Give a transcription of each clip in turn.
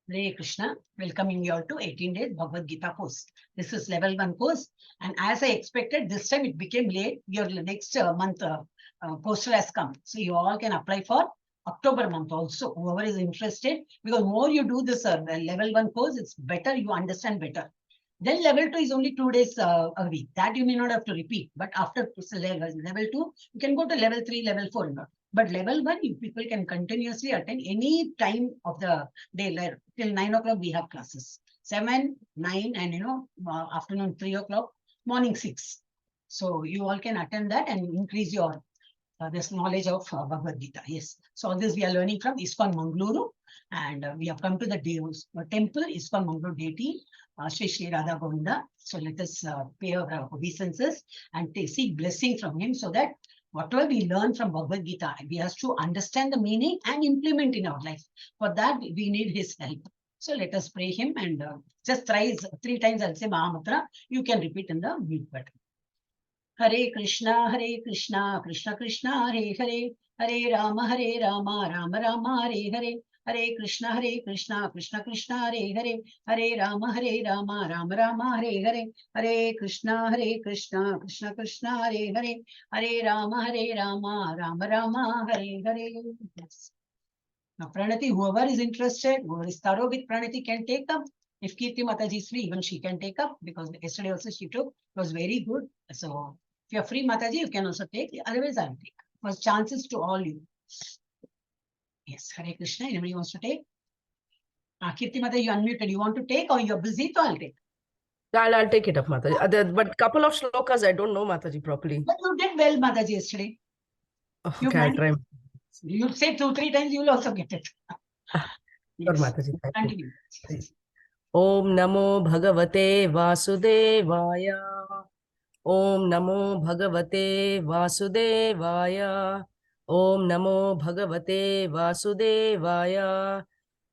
Hare Krishna, welcoming you all to 18 days Bhagavad Gita course. This is level 1 course, and as I expected, this time it became late. Your next month postal has come, so you all can apply for October month also. Whoever is interested, because more you do this level 1 course, it's better, you understand better. Then level 2 is only 2 days a week. That you may not have to repeat. But after level 2, you can go to level 3, level 4. But level 1, people can continuously attend any time of the day. Till 9 o'clock, we have classes. 7, 9, and afternoon 3 o'clock, morning 6. So you all can attend that and increase your this knowledge of Bhagavad Gita. Yes. So all this we are learning from ISKCON and we have come to the temple, ISKCON Mangalore deity, Sri Radha Govinda. So let us pay our obeisances and seek blessing from him, so that whatever we learn from Bhagavad Gita, we have to understand the meaning and implement in our life. For that, we need his help. So let us pray him, and just three times I'll say Mahamatra. You can repeat in the mute button. Hare Krishna, Krishna Krishna, Hare Hare, Hare Rama, Rama Rama, Hare Hare. Hare Krishna, Krishna Krishna, Hare Hare, Hare Rama, Rama Rama, Hare Hare. Hare Krishna, Krishna Krishna, Hare Hare, Hare Rama, Rama Rama, Hare Hare. Yes. Now, Pranati, whoever is interested, whoever is thorough with Pranati can take up. If Kirti Mathaji is free, even she can take up, because yesterday also she took. It was very good. So if you are free, Mathaji, you can also take. Otherwise, I'll take. First chances to all you. Yes, Hare Krishna. Anybody wants to take? Kirti Mathaji, you unmuted. You want to take, or you're busy? So I'll take. I'll take it up, Mataji. But couple of shlokas I don't know, Mataji, properly. But you did well, Mataji, yesterday. Okay, I'll try. You say 2-3 times, you will also get it. Yes. Mataji, continue. Om Namo Bhagavate Vasudevaya. Om Namo Bhagavate Vasudevaya. Om Namo Bhagavate Vasudevaya.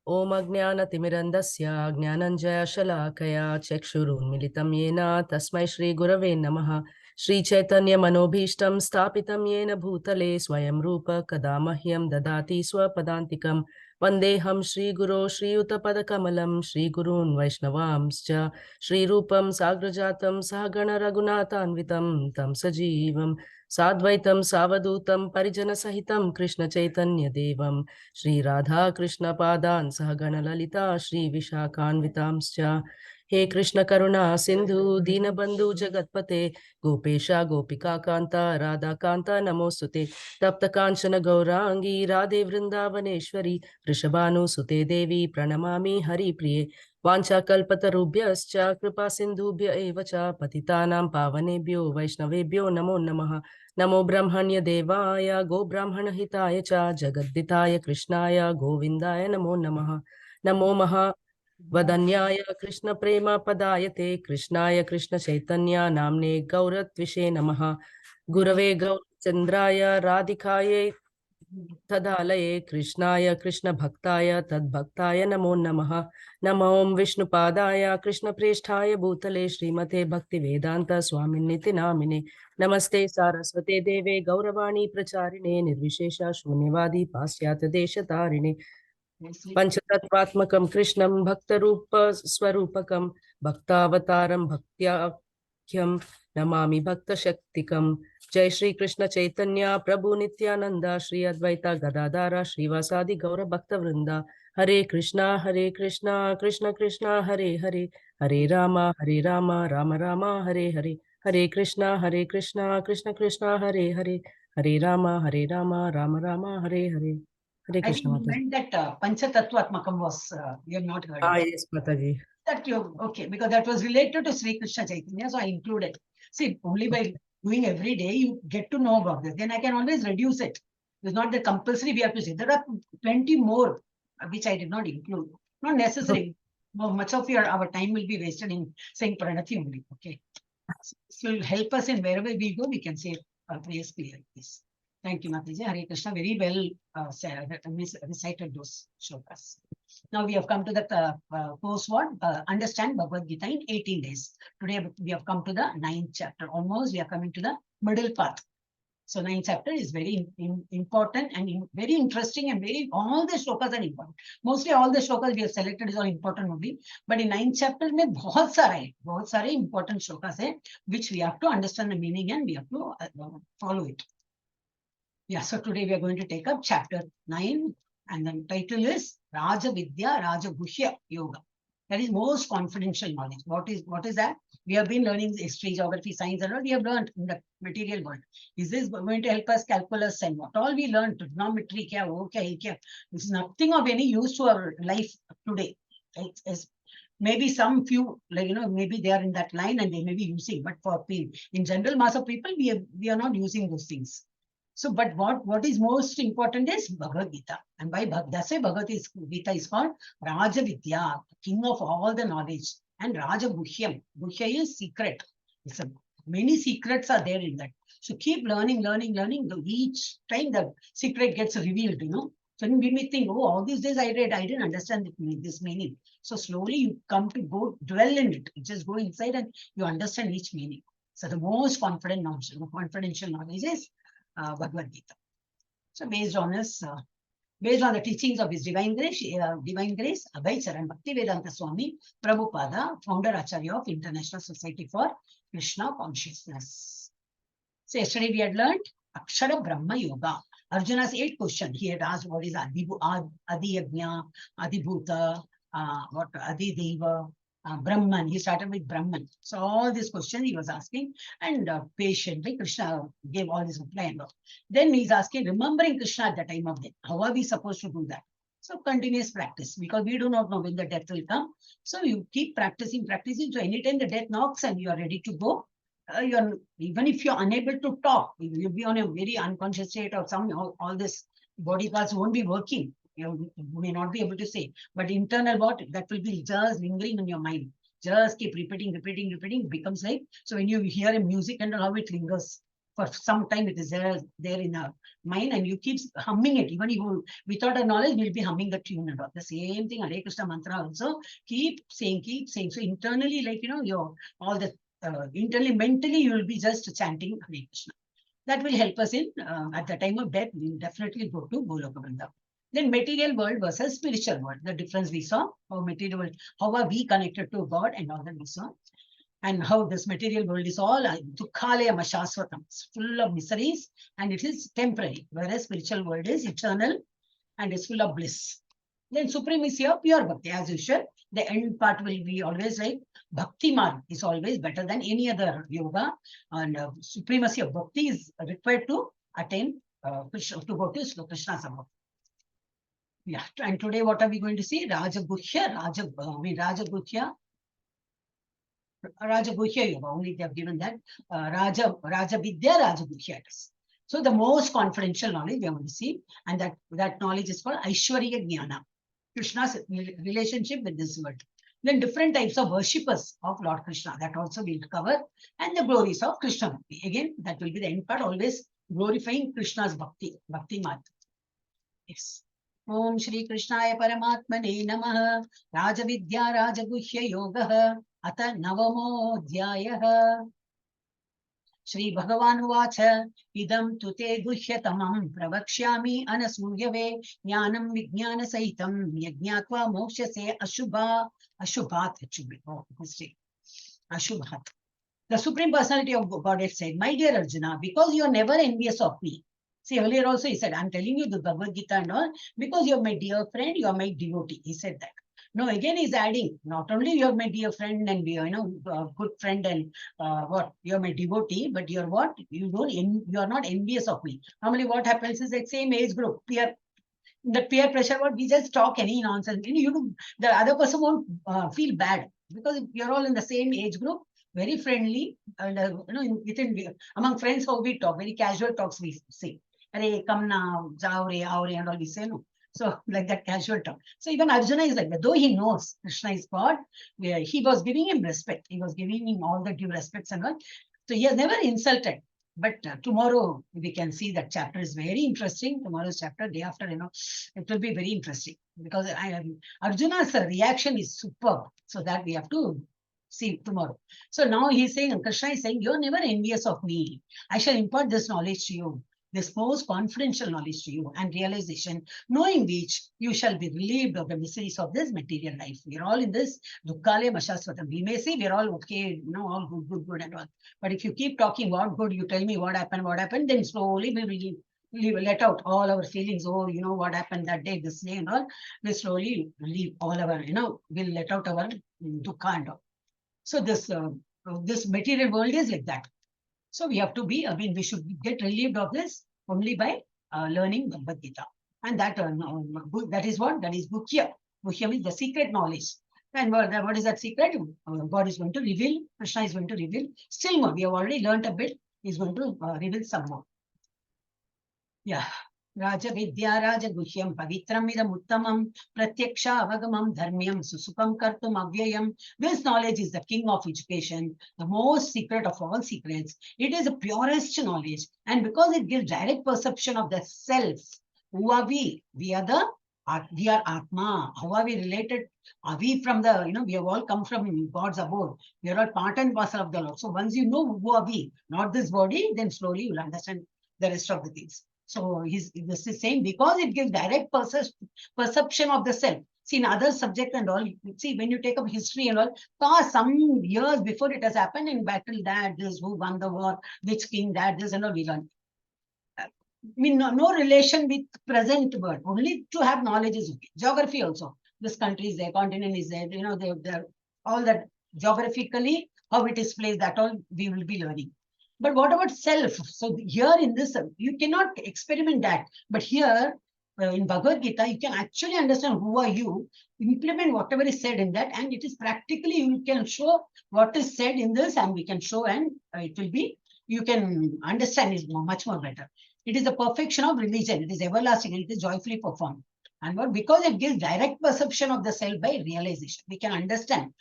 Om Ajnanatimirandasya Jnananjaya Shalakaya Chakshurunmilitam Yena Tasmai Shri Gurave Namaha. Shri Chaitanya Manobhishtam Stapitam Yena Bhutale Swayam Rupa Kadamahyam Dadati Swapadantikam Vandeham Shri Guru Shri Utapadakamalam Shri Gurun Vaishnavamscha Shri Rupam Sagrajatam Sahagana Raghunathanvitam Tam Sajivam Sadvaitam Savadutam Parijana Sahitam Krishna Chaitanya Devam Shri Radha Krishna Padan Sahagana Lalita Shri Vishakhanvitamscha. He Krishna Karuna Sindhu Dinabandhu Jagatpate Gopesha Gopika Kanta Radha Kanta Namostute Tapta Kanchana Gaurangi Radhe Vrindavaneshwari Rishabhanu Sute Devi Pranamami Hari Priye Vancha Kalpatarubhyascha Kripa Sindhubhya Evacha Patitanam Pavanebhyo Vaishnavebhyo Namo Namaha. Namo Brahmanya Devaya Go Brahmana Hitaya Cha Jagadditaya Krishnaya Govindaya Namo Namaha. Namo Maha Vadanyaya Krishna Prema Padayate Krishnaya Krishna Chaitanya Namne Gauratvishe Namaha. Gurave Gaur Chandraya Radhikaye Tadalaye Krishnaya Krishna Bhaktaya Tadbhaktaya Namo Namaha. Namo Om Vishnu Padaya Krishna Presthaya Bhutale Srimate Bhakti Vedanta Swaminiti Namine. Namaste Saraswate Deve Gauravani Pracharine Nirvishesha Shunyavadi Pasyata Deshatarine. Panchatatvatmakam Krishnam Bhaktarupa Swarupakam Bhaktavataram Bhaktyakyam Namami Bhakta Shaktikam. Jai Shri Krishna Chaitanya Prabhu Nityananda Shri Advaita Gadadara Shri Vasadi Gaura Bhakta Vrinda. Hare Krishna Krishna Krishna Hare Hare Hare Rama Rama Rama Hare Hare. Hare Krishna Krishna Krishna Hare Hare Hare Rama Rama Rama Hare Hare. Hare Krishna. I think you meant that Panchatattvatmakam was, you have not heard it. Yes, Mataji. That you, okay, because that was related to Sri Krishna Chaitanya, so I included. See, only by doing every day, you get to know about this. Then I can always reduce it. It's not the compulsory we have to say. There are plenty more, which I did not include. Not necessary. No, much of our time will be wasted in saying Pranati only. Okay. So this will help us in wherever we go, we can say prayers clearly. Yes. Thank you, Mathaji. Hare Krishna. Very well recited those shlokas. Now we have come to the course one, understand Bhagavad Gita in 18 days. Today we have come to the 9th chapter. Almost we are coming to the middle path. So 9th chapter is very important and very interesting and all the shlokas are important. Mostly all the shlokas we have selected is all important only. But in 9th chapter, mein bahut sare important shlokas hai, which we have to understand the meaning and we have to follow it. Yeah, so today we are going to take up chapter 9 and the title is Raja Vidya Raja Guhya Yoga. That is most confidential knowledge. What is that? We have been learning history, geography, science, and all we have learned in the material world. Is this going to help us calculus and what all we learned, trigonometry, this is nothing of any use to our life today. It's maybe some few, like, maybe they are in that line and they may be using, but for in general mass of people, we are not using those things. So, but what is most important is Bhagavad Gita. And by that's why Bhagavad Gita is called Raja Vidya, king of all the knowledge. And Raja Guhyam. Guhya is secret. Many secrets are there in that. So keep learning. Each time the secret gets revealed, So we may think, oh, all these days I read, I didn't understand this meaning. So slowly you come to go dwell in it. You just go inside and you understand each meaning. So the most confidential knowledge is Bhagavad Gita. So based on the teachings of His Divine Grace, Abhay Charan Bhaktivedanta Swami Prabhupada, founder Acharya of International Society for Krishna Consciousness. So yesterday we had learned Akshara Brahma Yoga. Arjuna's 8 questions. He had asked what is Adi Yajna, Adi Bhuta, what Adi Deva, Brahman. He started with Brahman. So all these questions he was asking, and patiently Krishna gave all his reply. Then he's asking, remembering Krishna at the time of death. How are we supposed to do that? So continuous practice, because we do not know when the death will come. So you keep practicing. So anytime the death knocks and you are ready to go, even if you're unable to talk, you'll be on a very unconscious state or all this body parts won't be working. You may not be able to say, but internal that will be just lingering in your mind. Just keep repeating, it becomes like, so when you hear a music and how it lingers for some time, it is there in our mind and you keep humming it. Even you, without a knowledge, you'll be humming the tune and all. The same thing, Hare Krishna mantra also, keep saying. So internally, like, your all the internally, mentally, you will be just chanting Hare Krishna. That will help us in, at the time of death, we will definitely go to Goloka Vrindavan. Then material world versus spiritual world. The difference we saw, how material world, how are we connected to God and all that we saw. And how this material world is all dukkhalaya mashasvatam, full of miseries and it is temporary. Whereas spiritual world is eternal and is full of bliss. Then supremacy of pure bhakti, as usual. The end part will be always like bhakti marg is always better than any other yoga. And supremacy of bhakti is required to attain, Krishna, to go to Krishna Sabha. Yeah, and today what are we going to see? Raja Guhya Yoga. Only they have given that Raja Vidya, Raja Guhya. So the most confidential knowledge we are going to see, and that knowledge is called Aishwarya Jnana, Krishna's relationship with this world. Then different types of worshippers of Lord Krishna, that also we'll cover, and the glories of Krishna Bhakti. Again, that will be the end part, always glorifying Krishna's Bhakti Marg. Yes. Om Shri Krishnaya Paramatmane Namaha. Raja Vidya Raja Guhya Yoga Ata Navamo Dhyayah. Shri Bhagavan Uvacha Idam Tute Guhyatamam Pravakshyami Anasuyave Jnanam Vijnana Sahitam Yajnatva Mokshase Ashubhat. The Supreme Personality of Godhead said, my dear Arjuna, because you are never envious of me. See, earlier also he said, I'm telling you the Bhagavad Gita and all, because you're my dear friend, you're my devotee. He said that. No, again he's adding, not only you're my dear friend and good friend and you're my devotee, but you're what? You are not envious of me. Normally what happens is that same age group, peer pressure, we just talk any nonsense. The other person won't feel bad because you're all in the same age group, very friendly, and among friends how we talk, very casual talks we say. Arey, come now, jao re, aao re, and all we say, no. So like that casual talk. So even Arjuna is like that. Though he knows Krishna is God, he was giving him respect. He was giving him all the due respects and all. So he has never insulted. But tomorrow we can see that chapter is very interesting. Tomorrow's chapter, day after, it will be very interesting because Arjuna's reaction is superb. So that we have to see tomorrow. So now he's saying, Krishna is saying, you're never envious of me. I shall impart this knowledge to you, this most confidential knowledge to you and realization, knowing which you shall be relieved of the miseries of this material life. We're all in this dukkale mashasvatam. We may say we're all okay, all good and all. But if you keep talking what good, you tell me what happened, then slowly we will let out all our feelings. Oh, what happened that day, this day and all. We slowly leave all our, we'll let out our dukkha and all. So this material world is like that. So we have to be, we should get relieved of this only by learning Bhagavad Gita. And that is what? That is Guhya. Guhya means the secret knowledge. And what is that secret? God is going to reveal, Krishna is going to reveal still more. We have already learned a bit. He's going to reveal some more. Yeah. Raja Vidya Raja Guhyam Pavitram Idam Uttamam Pratyaksha Avagamam Dharmyam Susukam Kartum Avyayam. This knowledge is the king of education, the most secret of all secrets. It is the purest knowledge. And because it gives direct perception of the self, who are we? We are Atma. How are we related? Are we from we have all come from God's abode. We are all part and parcel of the Lord. So once you know who are we, not this body, then slowly you'll understand the rest of the things. So this is saying because it gives direct perception of the self. See, in other subject and all, see, when you take up history and all, some years before it has happened in battle, that this, who won the war, which king, that, this and all, we learn. No relation with present world. Only to have knowledge is okay. Geography also. This country is there, continent is there, they're all that geographically, how it is placed, that all we will be learning. But what about self? So here in this, you cannot experiment that. But here in Bhagavad Gita, you can actually understand who are you, implement whatever is said in that, and it is practically, you can show what is said in this, and we can show, and it will be, you can understand it much more better. It is the perfection of religion. It is everlasting. It is joyfully performed. And because it gives direct perception of the self by realization, we can understand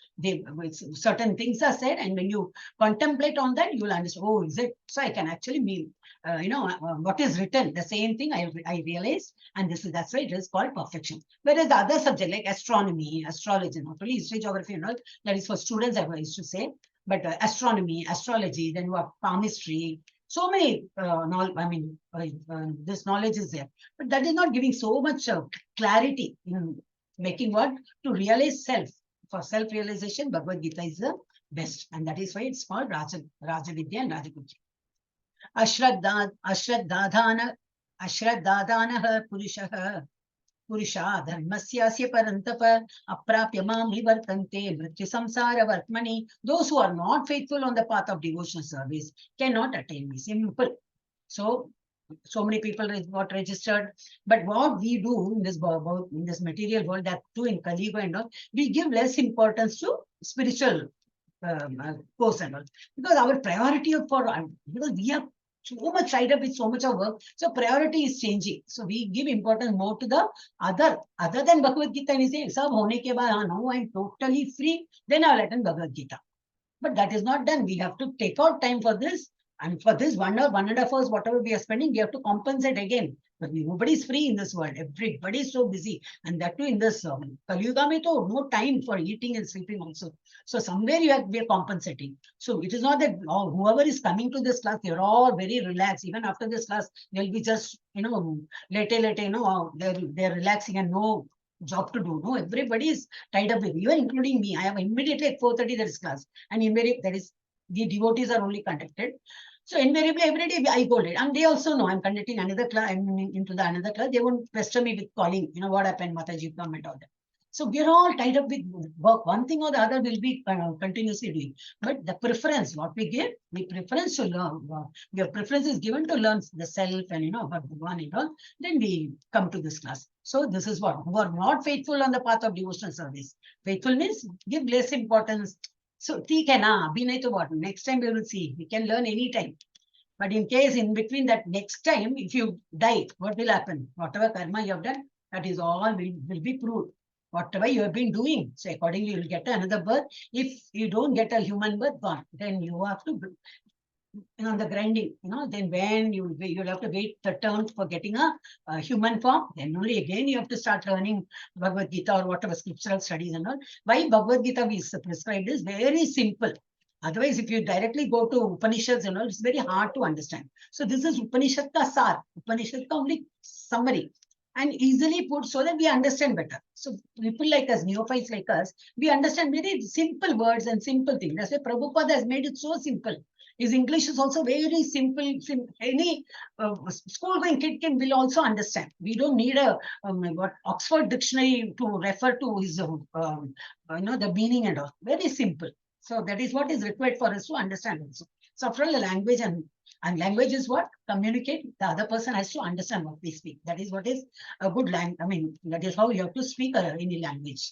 certain things are said, and when you contemplate on that, you will understand. Oh, is it? So I can actually mean, what is written, the same thing I realize, and that's why it is called perfection. Whereas the other subject like astronomy, astrology, not only history, geography, and all, that is for students, I used to say. But astronomy, astrology, then what palmistry. So many, this knowledge is there, but that is not giving so much clarity in making what? To realize self. For self-realization, Bhagavad Gita is the best. And that is why it's called Raja Vidya and Raja Guhya. Ashraddadana Purusha dharmasyasya parantapa aprapya mam nivartante mrityu samsara vartmani. Those who are not faithful on the path of devotional service cannot attain me. Simple. So many people got registered, but what we do in this material world, that too in Kali Yuga and all, we give less importance to spiritual course and all, because our priority because we are so much tied up with so much of work, so priority is changing. So we give importance more to the other than Bhagavad Gita. We say, sab hone ke baad, now I'm totally free, then I'll attend Bhagavad Gita. But that is not done. We have to take out time for this. And for this 1 hour, 1.5 hours, whatever we are spending, we have to compensate again. But nobody is free in this world. Everybody is so busy. And that too in this Kali Yuga, no time for eating and sleeping also. So somewhere we are compensating. So it is not that whoever is coming to this class, they're all very relaxed. Even after this class, they'll be just, late, they're relaxing and no job to do. No, everybody is tied up with, even including me. I have immediately at 4:30 there is class. And invariably that is, the devotees are only conducted. So invariably every day I go late. And they also know I'm conducting another class. I'm into the another class. They won't pester me with calling, what happened, Mathaji, come and all that. So we're all tied up with work. One thing or the other will be continuously doing. But the preference, what we give, the preference to learn. Your preference is given to learn the self and, about Bhagwan and all. Then we come to this class. So this is what, who are not faithful on the path of devotional service. Faithful means give less importance. So, what? Next time we will see. We can learn anytime. But in case in between that next time, if you die, what will happen? Whatever karma you have done, that is all will be proved. Whatever you have been doing. So accordingly, you will get another birth. If you don't get a human birth, gone. Then you have to on the grinding, then when you'll have to wait the turn for getting a human form, then only again you have to start learning Bhagavad Gita or whatever scriptural studies and all. Why Bhagavad Gita is prescribed is very simple. Otherwise, if you directly go to Upanishads and all, it's very hard to understand. So this is Upanishad ka sar, Upanishad ka only summary, and easily put so that we understand better. So people like us, neophytes like us, we understand very simple words and simple things. That's why Prabhupada has made it so simple. His English is also very simple. Any school-going kid will also understand. We don't need a Oxford dictionary to refer to his, the meaning and all. Very simple. So that is what is required for us to understand also. So after all, the language and language is what? Communicate. The other person has to understand what we speak. That is what is a good language. I mean, that is how you have to speak any language.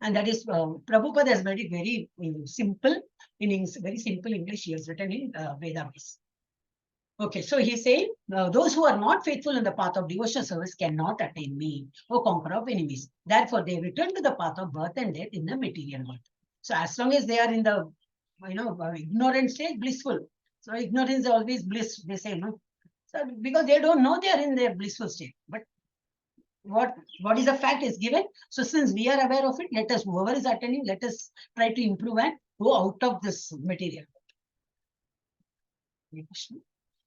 And that is, Prabhupada has made it very simple, very simple English he has written in Vedas. Okay, so he's saying, those who are not faithful in the path of devotional service cannot attain me, O conqueror of enemies. Therefore, they return to the path of birth and death in the material world. So as long as they are in the, ignorant state, blissful. So ignorance is always bliss, they say, no? So because they don't know they are in their blissful state. But what is a fact is given. So since we are aware of it, let us, whoever is attending, let us try to improve and go out of this material.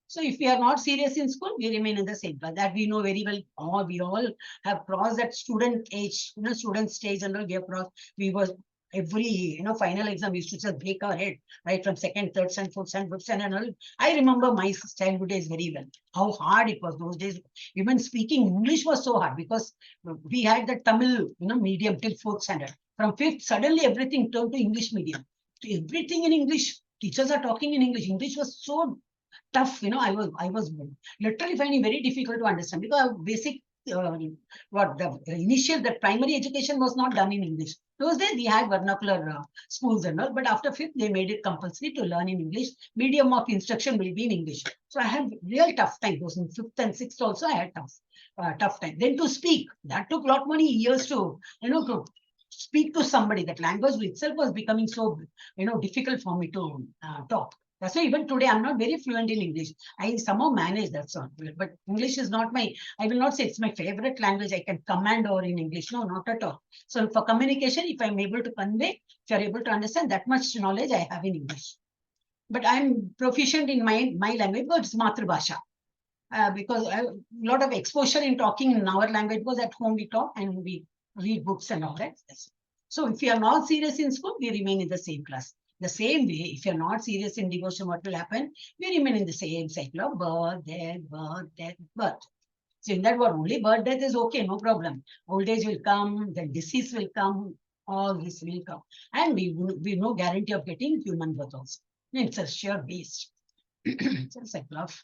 So if we are not serious in school, we remain in the same class. That we know very well. We all have crossed that student age, student stage and all. We have crossed. We were every final exam, we used to just break our head right from second, third, and fourth, and fifth, and all. I remember my childhood days very well. How hard it was those days. Even speaking English was so hard because we had the Tamil medium till fourth standard. From fifth, suddenly everything turned to English medium. Everything in English. Teachers are talking in English. English was so tough. I was literally finding very difficult to understand because basic. The primary education was not done in English. Those days we had vernacular schools and all, but after fifth they made it compulsory to learn in English. Medium of instruction will be in English. So I had real tough time. Those in fifth and sixth also I had tough time. Then to speak, that took a lot many years to to speak to somebody. That language itself was becoming so difficult for me to talk. That's why even today I'm not very fluent in English. I somehow manage that sort. But English is not I will not say it's my favorite language. I can command over in English. No, not at all. So for communication, if I'm able to convey, if you're able to understand, that much knowledge I have in English. But I'm proficient in my language because it's Matrabhasha. Because a lot of exposure in talking in our language, because at home we talk and we read books and all that. So if you are not serious in school, we remain in the same class. The same way, if you're not serious in devotion, what will happen? We remain in the same cycle of birth, death, birth. So in that world, only birth, death is okay, no problem. Old age will come, then disease will come, all this will come. And we no guarantee of getting human birth also. It's a sure beast. It's a cycle of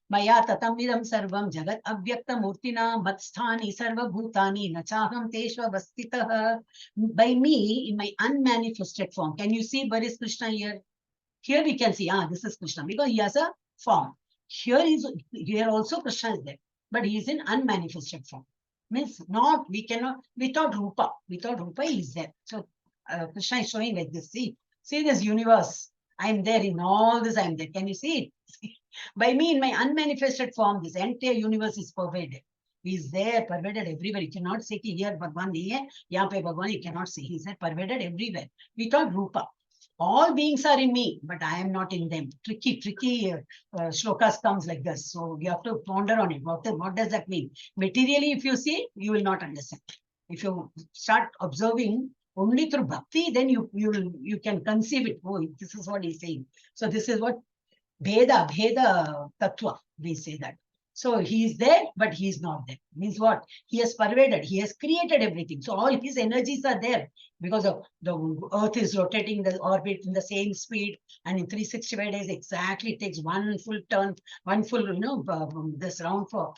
Maya tatamidam sarvam jagat avyakta murtina matsthani sarvabhutani nachaham teshva vastitah. By me, in my unmanifested form. Can you see where is Krishna here? Here we can see, this is Krishna, because he has a form. Here also Krishna is there, but he is in unmanifested form. Means not, we cannot, without Rupa he is there. So Krishna is showing like this, see this universe. I am there in all this, I am there. Can you see it? By me, in my unmanifested form, this entire universe is pervaded. He is there, pervaded everywhere. You cannot say ki here Bhagwan nahi hai, yahan pe Bhagwan, you cannot say. He is there, pervaded everywhere. Without Rupa. All beings are in me, but I am not in them. Tricky shlokas comes like this. So you have to ponder on it. What does that mean? Materially, if you see, you will not understand. If you start observing only through bhakti, then you can conceive it. Oh, this is what he's saying. So this is what Bheda Tattva, we say that. So he is there, but he is not there. Means what? He has pervaded, he has created everything. So all his energies are there because of the earth is rotating the orbit in the same speed, and in 365 days exactly it takes one full turn, one full, this round for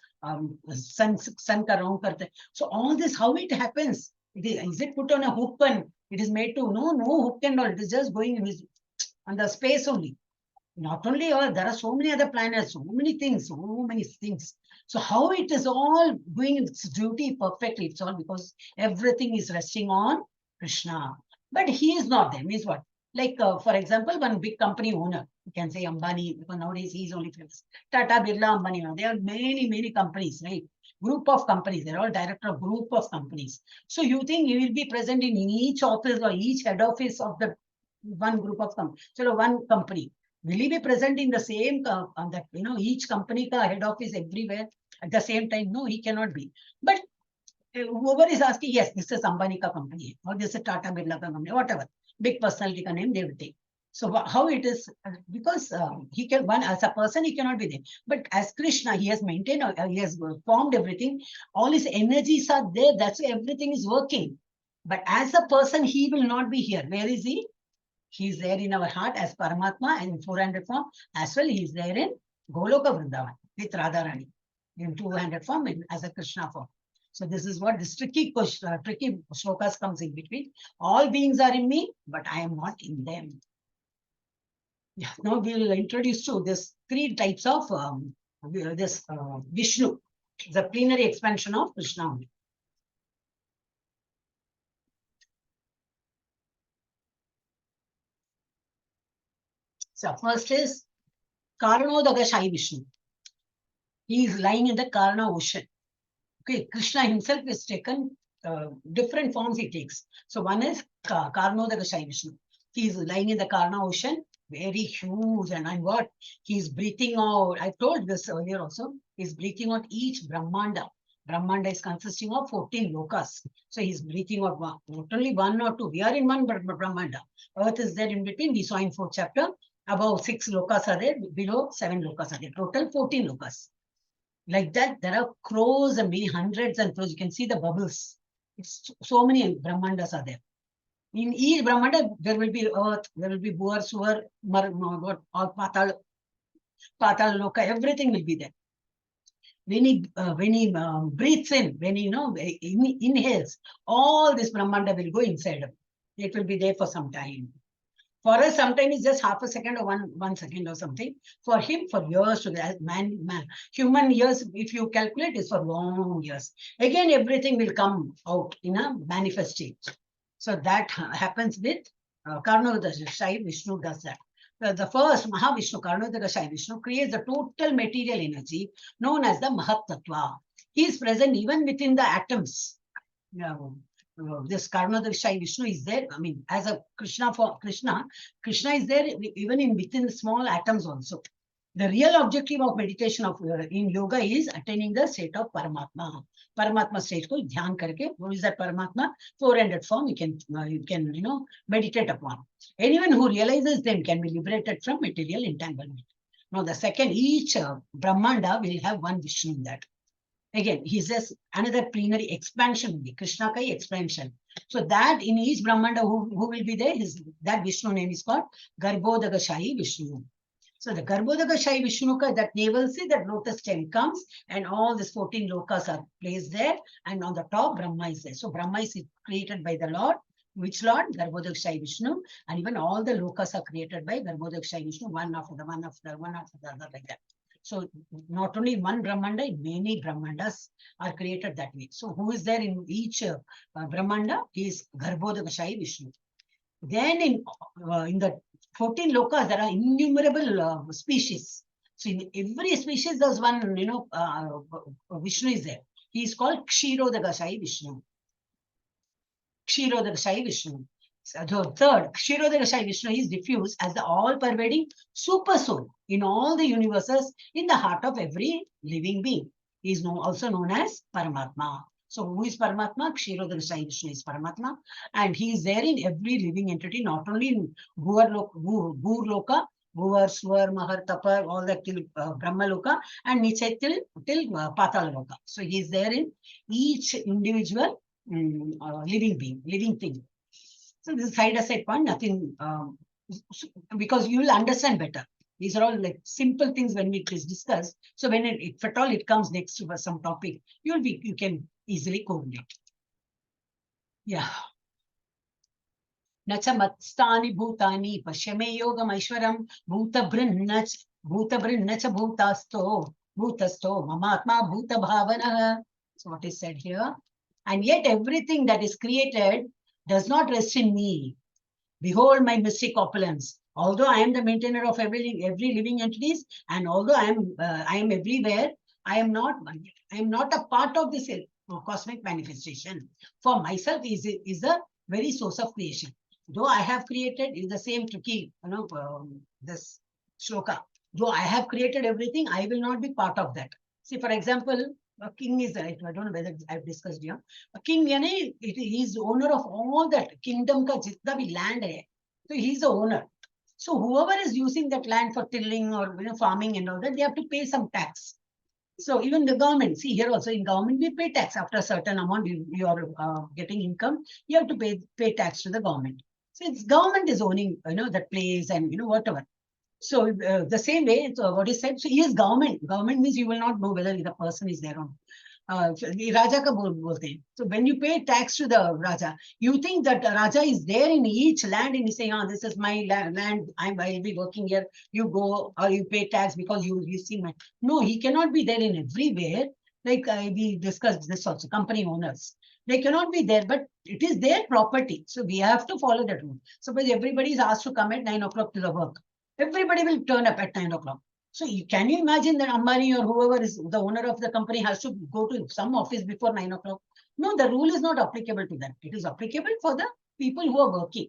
sun ka round karte. So all this, how it happens? Is it put on a hook and it is made to, no hook and all, it is just going on the space only. Not only Earth, there are so many other planets, so many things. So how it is all doing its duty perfectly, it's all because everything is resting on Krishna. But he is not there. Means what? Like, for example, one big company owner, you can say Ambani, because nowadays he's only famous. Tata, Birla, Ambani, there are many companies, right? Group of companies, they're all director of group of companies. So you think you will be present in each office or each head office of the one group of companies, so one company. Will he be present in the same, that, each company ka head office everywhere at the same time? No, he cannot be. But whoever is asking, yes, this is Ambani ka company, or this is Tata Birla ka company, whatever, big personality ka name they will take. So how it is, because he can, one as a person, he cannot be there. But as Krishna, he has maintained, he has formed everything. All his energies are there. That's why everything is working. But as a person, he will not be here. Where is he? He is there in our heart as Paramatma and in 400 form. As well, he is there in Goloka Vrindavan with Radharani in 200 form and as a Krishna form. So this is what this tricky shlokas comes in between. All beings are in me, but I am not in them. Yeah, now we will introduce to this three types of Vishnu, the plenary expansion of Krishna. So first is Karanodagashai Vishnu. He is lying in the Karana ocean. Okay, Krishna himself is taken different forms he takes. So one is Karnodagashai Vishnu. He is lying in the Karna ocean, very huge, and what? He is breathing out. I told this earlier also. He is breathing out each Brahmanda. Brahmanda is consisting of 14 lokas. So he is breathing out not only one or two. We are in one Brahmanda. Earth is there in between. We saw in 4th chapter. Above 6 lokas are there. Below 7 lokas are there. Total 14 lokas. Like that, there are crores and many hundreds and crores. You can see the bubbles. It's so many Brahmandas are there. In each Brahmanda, there will be earth, there will be Bhuvar, Suvar, all Patal, Loka, everything will be there. When he breathes in, when he inhales, all this Brahmanda will go inside him. It will be there for some time. For us, sometimes it's just half a second or one second or something. For him, for years, human years, if you calculate, is for long years. Again, everything will come out in a manifest state. So that happens with Karnodagashai Vishnu does that. The first Mahavishnu, Karnodagashai Vishnu, creates the total material energy known as the Mahat Tattva. He is present even within the atoms. This Karnodagashai Vishnu is there. I mean, as a Krishna Krishna is there even in within the small atoms also. The real objective of meditation in yoga is attaining the state of Paramatma. Paramatma state ko dhyan karke. What is that Paramatma? 400 form you can meditate upon. Anyone who realizes them can be liberated from material entanglement. Now the second, each Brahmanda will have one Vishnu in that. Again, he says another plenary expansion, Krishna Kai expansion. So that in each Brahmanda who will be there, that Vishnu name is called Garbhodagashai Vishnu. So the Garbhodagashai Vishnu, that navel, see that lotus stem comes and all these 14 lokas are placed there, and on the top Brahma is there. So Brahma is created by the Lord. Which Lord? Garbhodagashai Vishnu. And even all the lokas are created by Garbhodagashai Vishnu, one after the other, like that. So not only one Brahmanda, many Brahmandas are created that way. So who is there in each Brahmanda? He is Garbhodagashai Vishnu. Then in the 14 lokas, there are innumerable species. So in every species, there's one, Vishnu is there. He is called Kshirodagashai Vishnu. Kshirodagashai Vishnu. So the third, Kshirodagashai Vishnu is diffused as the all-pervading super soul in all the universes in the heart of every living being. He is also known as Paramatma. So who is Paramatma? Kshirodagashai Vishnu is Paramatma. And he is there in every living entity, not only in Bhur Loka, Bhuvar, Swar, Mahar, Tapar, all that till Brahma Loka, and Niche till Patal Loka. So he is there in each individual living being, living thing. So this is side-aside point, nothing, because you will understand better. These are all like simple things when it is discussed. So when if at all it comes next to some topic, you can easily correlate. Yeah. Nacha matstani bhutani pashyame yogam aishwaram bhuta brinnacha bhutasto mamatma bhuta bhavana. So what is said here? And yet everything that is created does not rest in me. Behold my mystic opulence. Although I am the maintainer of every living entities, and although I am everywhere, I am not a part of this cosmic manifestation. For myself is the very source of creation. Though I have created, is the same tricky, this shloka. Though I have created everything, I will not be part of that. See, for example, a king is right. I don't know whether I've discussed here. A king, he is owner of all that kingdom ka jitna bhi land hai. So he's the owner. So whoever is using that land for tilling or farming and all that, they have to pay some tax. So even the government, see here also in government, we pay tax after a certain amount you are getting income, you have to pay tax to the government. So it's government is owning, that place and, whatever. So the same way, so what is said, so he is government. Government means you will not know whether the person is there or not. Raja ka bolte hain. So when you pay tax to the Raja, you think that Raja is there in each land and you say, this is my land, I'll be working here. You go or you pay tax because you see my. No, he cannot be there in everywhere. Like we discussed this also, company owners. They cannot be there, but it is their property. So we have to follow that rule. Suppose everybody is asked to come at 9 o'clock to the work. Everybody will turn up at 9 o'clock. So can you imagine that Ambani or whoever is the owner of the company has to go to some office before 9 o'clock? No, the rule is not applicable to that. It is applicable for the people who are working.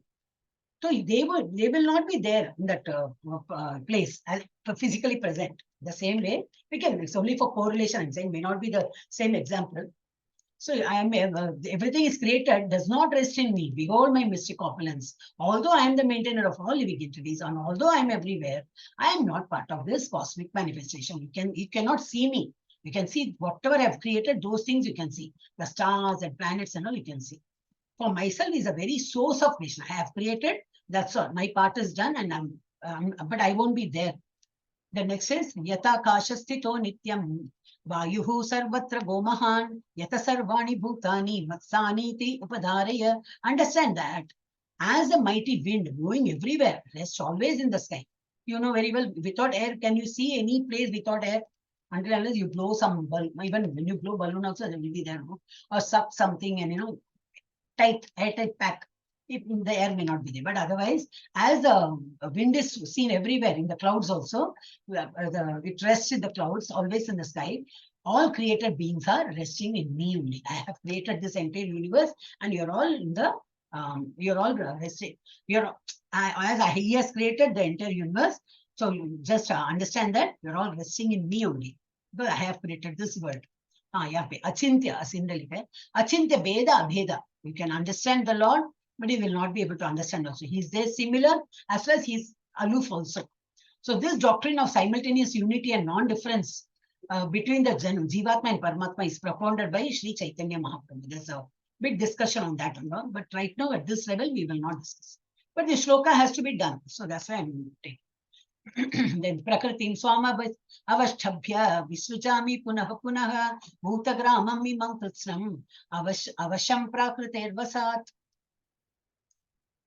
So they will not be there in that place as physically present. The same way, it's only for correlation. I'm saying may not be the same example. So everything is created, does not rest in me. Behold my mystic opulence. Although I am the maintainer of all living entities, and although I am everywhere, I am not part of this cosmic manifestation. You cannot see me. You can see whatever I have created, those things you can see. The stars and planets and all you can see. For myself is a very source of Krishna. I have created, that's all. My part is done, and but I won't be there. The next is Yata Kashastito Nityam Vayuhu Sarvatra Gomahan Yata Sarvani Bhutani Vatsaniti Upadaraya. Understand that as a mighty wind blowing everywhere, rests always in the sky. You know very well, without air, can you see any place without air? Until unless you blow some balloon, even when you blow balloon also, there will be there, or suck something and airtight pack. The air may not be there, but otherwise, as the wind is seen everywhere in the clouds also, it rests in the clouds, always in the sky. All created beings are resting in me only. I have created this entire universe, and you're all in the you're all resting. He has created the entire universe. So you just understand that you're all resting in me only. But I have created this world. Achintya, Achintya Veda Abheda. You can understand the Lord, but you will not be able to understand also. He's there similar as well as he's aloof also. So this doctrine of simultaneous unity and non-difference between the Jivatma and Paramatma is propounded by Sri Chaitanya Mahaprabhu. There's a big discussion on that, but right now at this level we will not discuss. But the shloka has to be done. So that's why I'm taking. Then Prakritim Swama Avashthabhya Visvajami Punaha Punaha Bhutagramam Mimam Kritsnam Avasham Prakriter Vasat.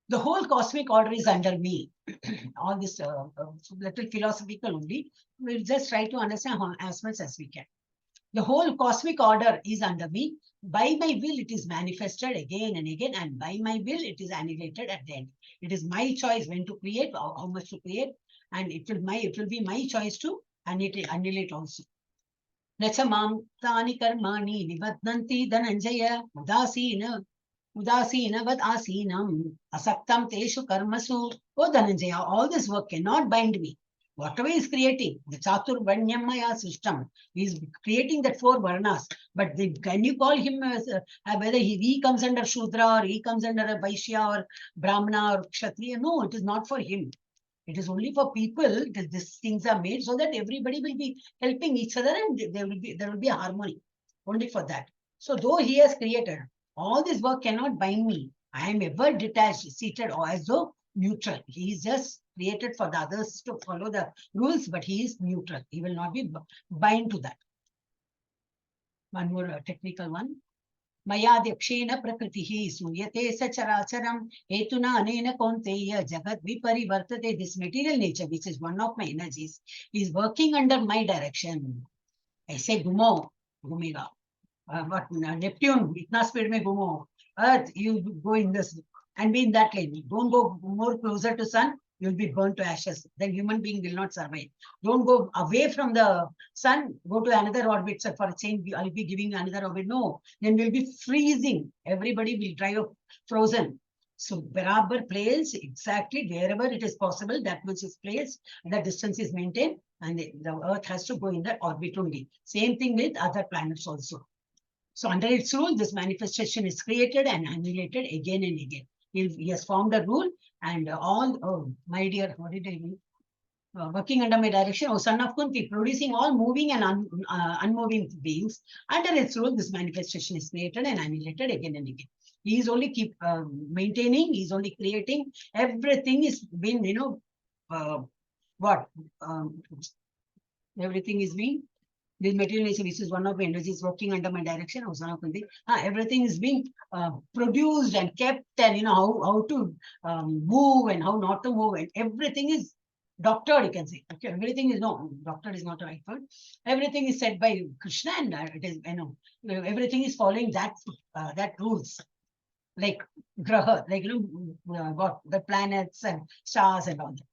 The whole cosmic order is under me. All this little philosophical only. We'll just try to understand as much as we can. The whole cosmic order is under me. By my will, it is manifested again and again, and by my will, it is annihilated at the end. It is my choice when to create, how much to create, and it will be my choice to annihilate also. Nachamam tani karmani nivadnanti dhananjaya Udasinavad asinam asaktam teshu karmasu. Oh Dhananjaya, all this work cannot bind me. Whatever he is creating, the Chatur Vanyamaya system, he is creating that 4 varnas. But can you call him as whether he comes under Shudra or he comes under a Vaishya or Brahmana or Kshatriya? No, it is not for him. It is only for people that these things are made so that everybody will be helping each other and there will be a harmony. Only for that. So though he has created, all this work cannot bind me. I am ever detached, seated, or as though neutral. He is just created for the others to follow the rules, but he is neutral. He will not be bind to that. One more technical one. Maya Dakshena Prakritihi Suyate Sacharacharam Hetuna Anena Konteya Jagat Viparivartate. This material nature, which is one of my energies, is working under my direction. I say Gumo, Gumega. But Neptune, itna speed mein gumo. Earth, you go in this and be in that lane. Don't go more closer to sun, you'll be burnt to ashes. Then human being will not survive. Don't go away from the sun, go to another orbit. So for a change, I'll be giving another orbit. No, then we'll be freezing. Everybody will dry up, frozen. So Barabar place exactly wherever it is possible, that much is placed, the distance is maintained, and the Earth has to go in that orbit only. Same thing with other planets also. So under its rule, this manifestation is created and annihilated again and again. He has formed a rule, and all, oh, my dear, what did I mean? Working under my direction, O son of Kunti, producing all moving and unmoving beings. Under its rule, this manifestation is created and annihilated again and again. He is only keep maintaining, he is only creating. Everything is being, everything is being, this material nature, which is one of my energies working under my direction, everything is being produced and kept, and how to move and how not to move, and everything is doctored, you can say. Okay, everything is, no, doctored is not the right word. Everything is said by Krishna, and it is, everything is following that rules, like graha, like what the planets and stars and all that.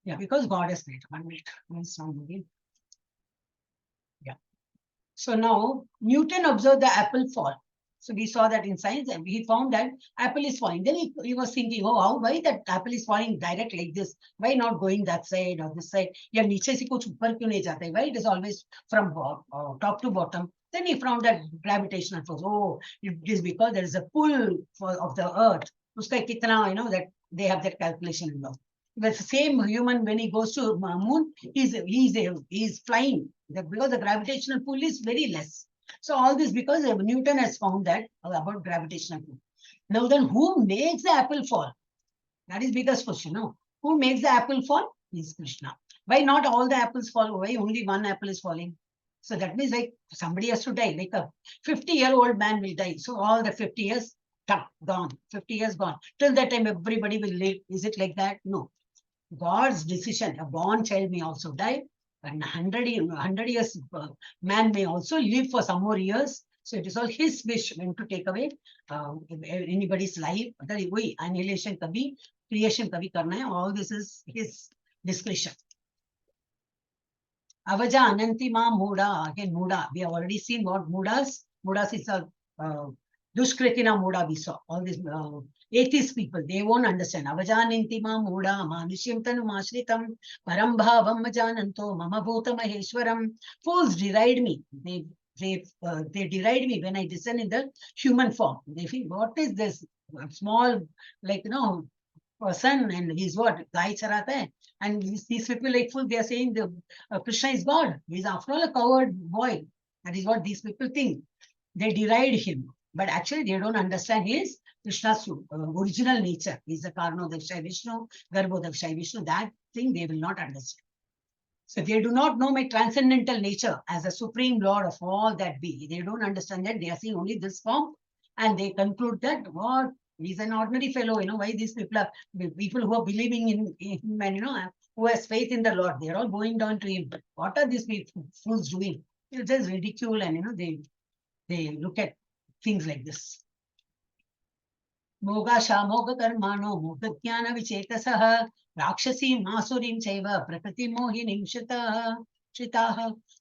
Yeah, because God has created. 1 minute. Yeah. So now Newton observed the apple fall. So we saw that in science, and he found that apple is falling. Then he was thinking, oh, why that apple is falling direct like this? Why not going that side or this side? Yeah, niche se kuch upar kyun nahi jata hai? Why it is always from top to bottom? Then he found that gravitational force. Oh, it is because there is a pull of the earth. Uska kitna, that they have that calculation involved. The same human, when he goes to moon, he's flying because the gravitational pull is very less. So all this because Newton has found that about gravitational pull. Now then, who makes the apple fall? That is biggest question. No, who makes the apple fall? Is Krishna. Why not all the apples fall? Why only one apple is falling? So that means like somebody has to die. Like a 50-year-old man will die. So all the 50 years gone. 50 years gone. Till that time, everybody will live. Is it like that? No. God's decision. A born child may also die. And 100 years man may also live for some more years. So it is all his wish when to take away anybody's life. Annihilation kabhi, creation kabhi karna hai. All this is his discretion. Avaja anantima muda. Again, muda. We have already seen what mudas. Mudas is a dushkritina muda we saw. All these atheist people, they won't understand. Avajanintima muda manushim tanu mashritam param bhavam majananto mama bhuta maheshwaram. Fools deride me. They deride me when I descend in the human form. They think, what is this small, like, person, and he's what? Gai charata hai. And these people like fool, they are saying the Krishna is God. He's after all a coward boy. That is what these people think. They deride him. But actually, they don't understand his Krishna's original nature. He's the Karno-Dakshay Vishnu, Garbho-Dakshay Vishnu. That thing they will not understand. So they do not know my transcendental nature as a supreme Lord of all that be. They don't understand that. They are seeing only this form, and they conclude that what, he's an ordinary fellow. Why these people are people who are believing in him, and who has faith in the Lord. They're all going down to him. But what are these fools doing? It's just ridicule, and they look at things like this. Moga shamoga karmano moga jnana vichetasaha rakshasi masurim chaiva prakriti mohinim shitaha.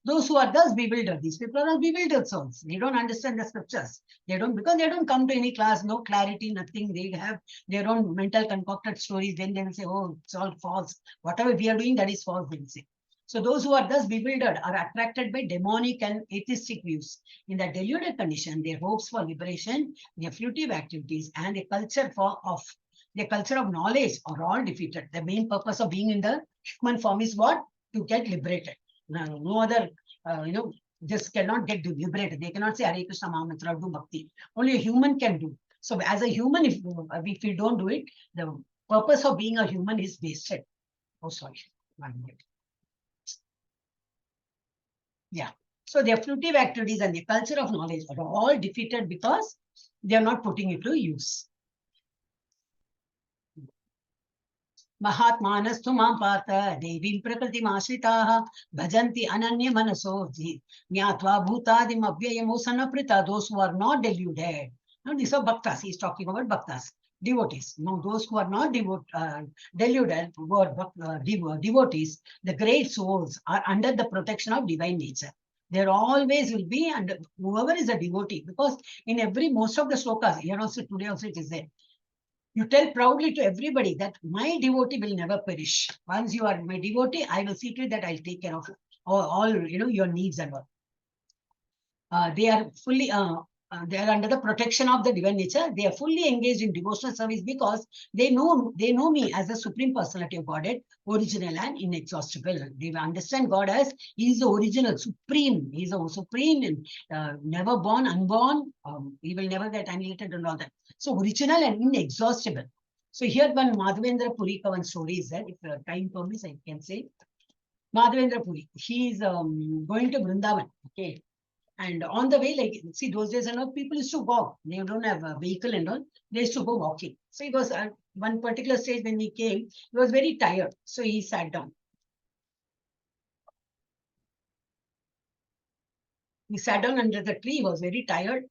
Those who are thus bewildered, these people are bewildered souls. They don't understand the scriptures. Because they don't come to any class, no clarity, nothing. They have their own mental concocted stories. Then they will say, oh, it's all false. Whatever we are doing, that is false, they will say. So those who are thus bewildered are attracted by demonic and atheistic views. In the deluded condition, their hopes for liberation, their fruitive activities, and the culture of knowledge are all defeated. The main purpose of being in the human form is what? To get liberated. No other, just cannot get liberated. They cannot say Hare Krishna Mahamantra, do bhakti. Only a human can do. So as a human, if we don't do it, the purpose of being a human is wasted. Oh, sorry. 1 minute. Yeah. So their fruitive activities and the culture of knowledge are all defeated because they are not putting it to use. Mahatmanastu mam partha devim prakriti mashritaha bhajanti ananya manaso jnatva bhutadim avyayam osanaprita. Those who are not deluded. Now these are bhaktas. He is talking about bhaktas. devotees. Now, those who are not deluded, who are devotees, the great souls are under the protection of divine nature. There always will be under whoever is a devotee, because in most of the slokas, here also today also it is there. You tell proudly to everybody that my devotee will never perish. Once you are my devotee, I will see to it that I'll take care of all your needs and all. They are fully they are under the protection of the divine nature. They are fully engaged in devotional service because they know me as a supreme personality of Godhead, original and inexhaustible. They understand God as He is the original, supreme. He is a supreme, never born, unborn. He will never get annihilated and all that. So original and inexhaustible. So here one Madhavendra Puri Kavan story is there. If time permits, I can say. Madhavendra Puri. He is going to Vrindavan. Okay. And on the way, like, see, those days and all, people used to walk. They don't have a vehicle and all. They used to go walking. So he was at one particular stage when he came, he was very tired. So he sat down. He sat down under the tree. He was very tired.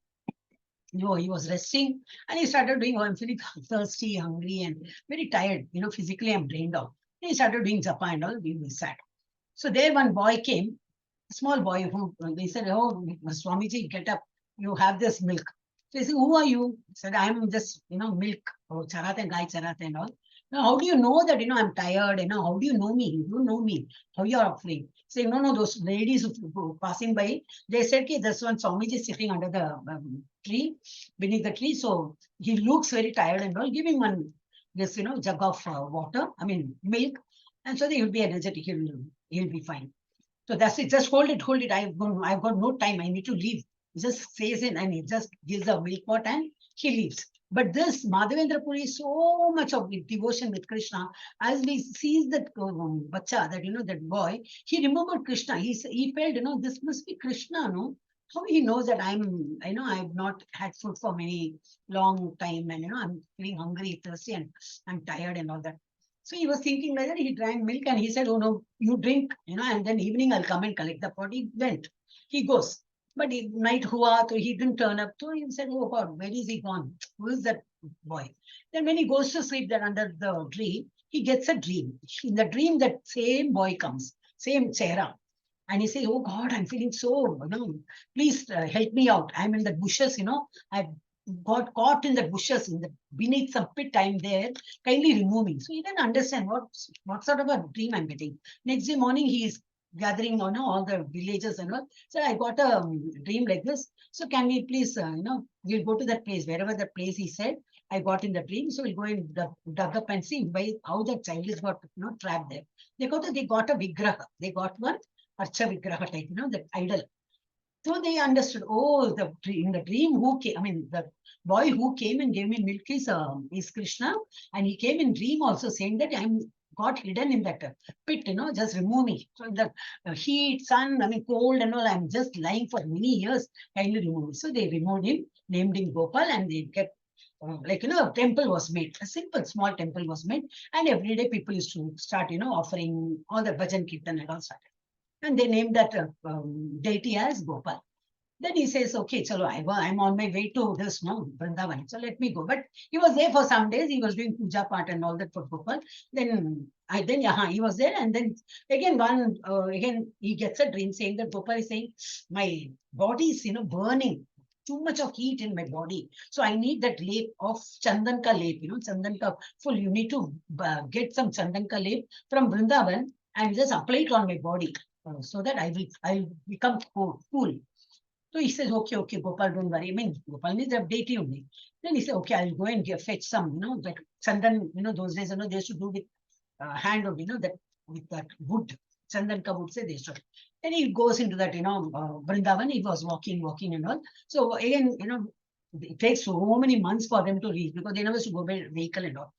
He was resting. And he started doing, I'm feeling thirsty, hungry, and very tired. Physically, I'm drained out. And he started doing japa and all. We sat. So there one boy came. Small boy who they said, "Oh, Swamiji, get up. You have this milk." So he said, "Who are you?" He said, "I'm just, milk. Oh, charat and gai charat and all." Now, how do you know that, I'm tired? How do you know me? You don't know me. How you are offering? Say, no, those ladies who passing by, they said, "Okay, this one Swamiji is sitting under the tree, beneath the tree. So he looks very tired and all. Give him this, jug of water, milk. And so he will be energetic. He'll be fine." So that's it. Just hold it. I've got no time. I need to leave. He just says it and he just gives a milk pot and he leaves. But this Madhavendra Puri is so much of devotion with Krishna. As we see that bacha, that boy, he remembered Krishna. He felt, this must be Krishna, no? How he knows that I've not had food for many long time and, I'm feeling hungry, thirsty, and I'm tired and all that. So he was thinking like that. He drank milk and he said, "Oh no, you drink, and then evening I'll come and collect the pot." He went. He goes. But night hua, so he didn't turn up. So he said, "Oh God, where is he gone? Who is that boy?" Then when he goes to sleep there under the tree, he gets a dream. In the dream, that same boy comes, same chehra. And he says, "Oh God, I'm feeling so, please help me out. I'm in the bushes, I've got caught in the bushes, beneath some pit. I'm there. Kindly remove me." So he didn't understand what sort of a dream I'm getting. Next day morning, he is gathering all the villages and all. So I got a dream like this. So can we please, we'll go to that place, wherever the place he said, I got in the dream. So we'll go and dug up and see how the child is got, trapped there. They got a vigraha. They got one Archa Vigraha type, that idol. So they understood, oh, in the dream who came, the boy who came and gave me milk is Krishna. And he came in dream also saying that I'm got hidden in that pit, just remove me. So in the heat, sun, cold and all, I'm just lying for many years, kindly remove me. So they removed him, named him Gopal, and they kept, a temple was made, a simple small temple was made. And every day people used to start, offering all the bhajan kirtan and all started. And they named that deity as Gopal. Then he says, "Okay, chalo, I'm on my way to this, Vrindavan. So let me go." But he was there for some days. He was doing puja part and all that for Gopal. Then he was there. And then again, he gets a dream saying that Gopal is saying, "My body is, burning. Too much of heat in my body. So I need that lap of Chandan ka lap, Chandan ka full. You need to get some Chandan ka lap from Vrindavan and just apply it on my body. So that I'll become cool." So he says, "Okay, Gopal, don't worry." Gopal needs the deity only. Then he said, "Okay, I'll go and fetch some, that chandan, those days, they used to do with hand of, that with that wood, chandan ka wood, say they used to. Then he goes into that, Vrindavan. He was walking and all. So again, it takes so many months for them to reach because they never used to go by vehicle and all.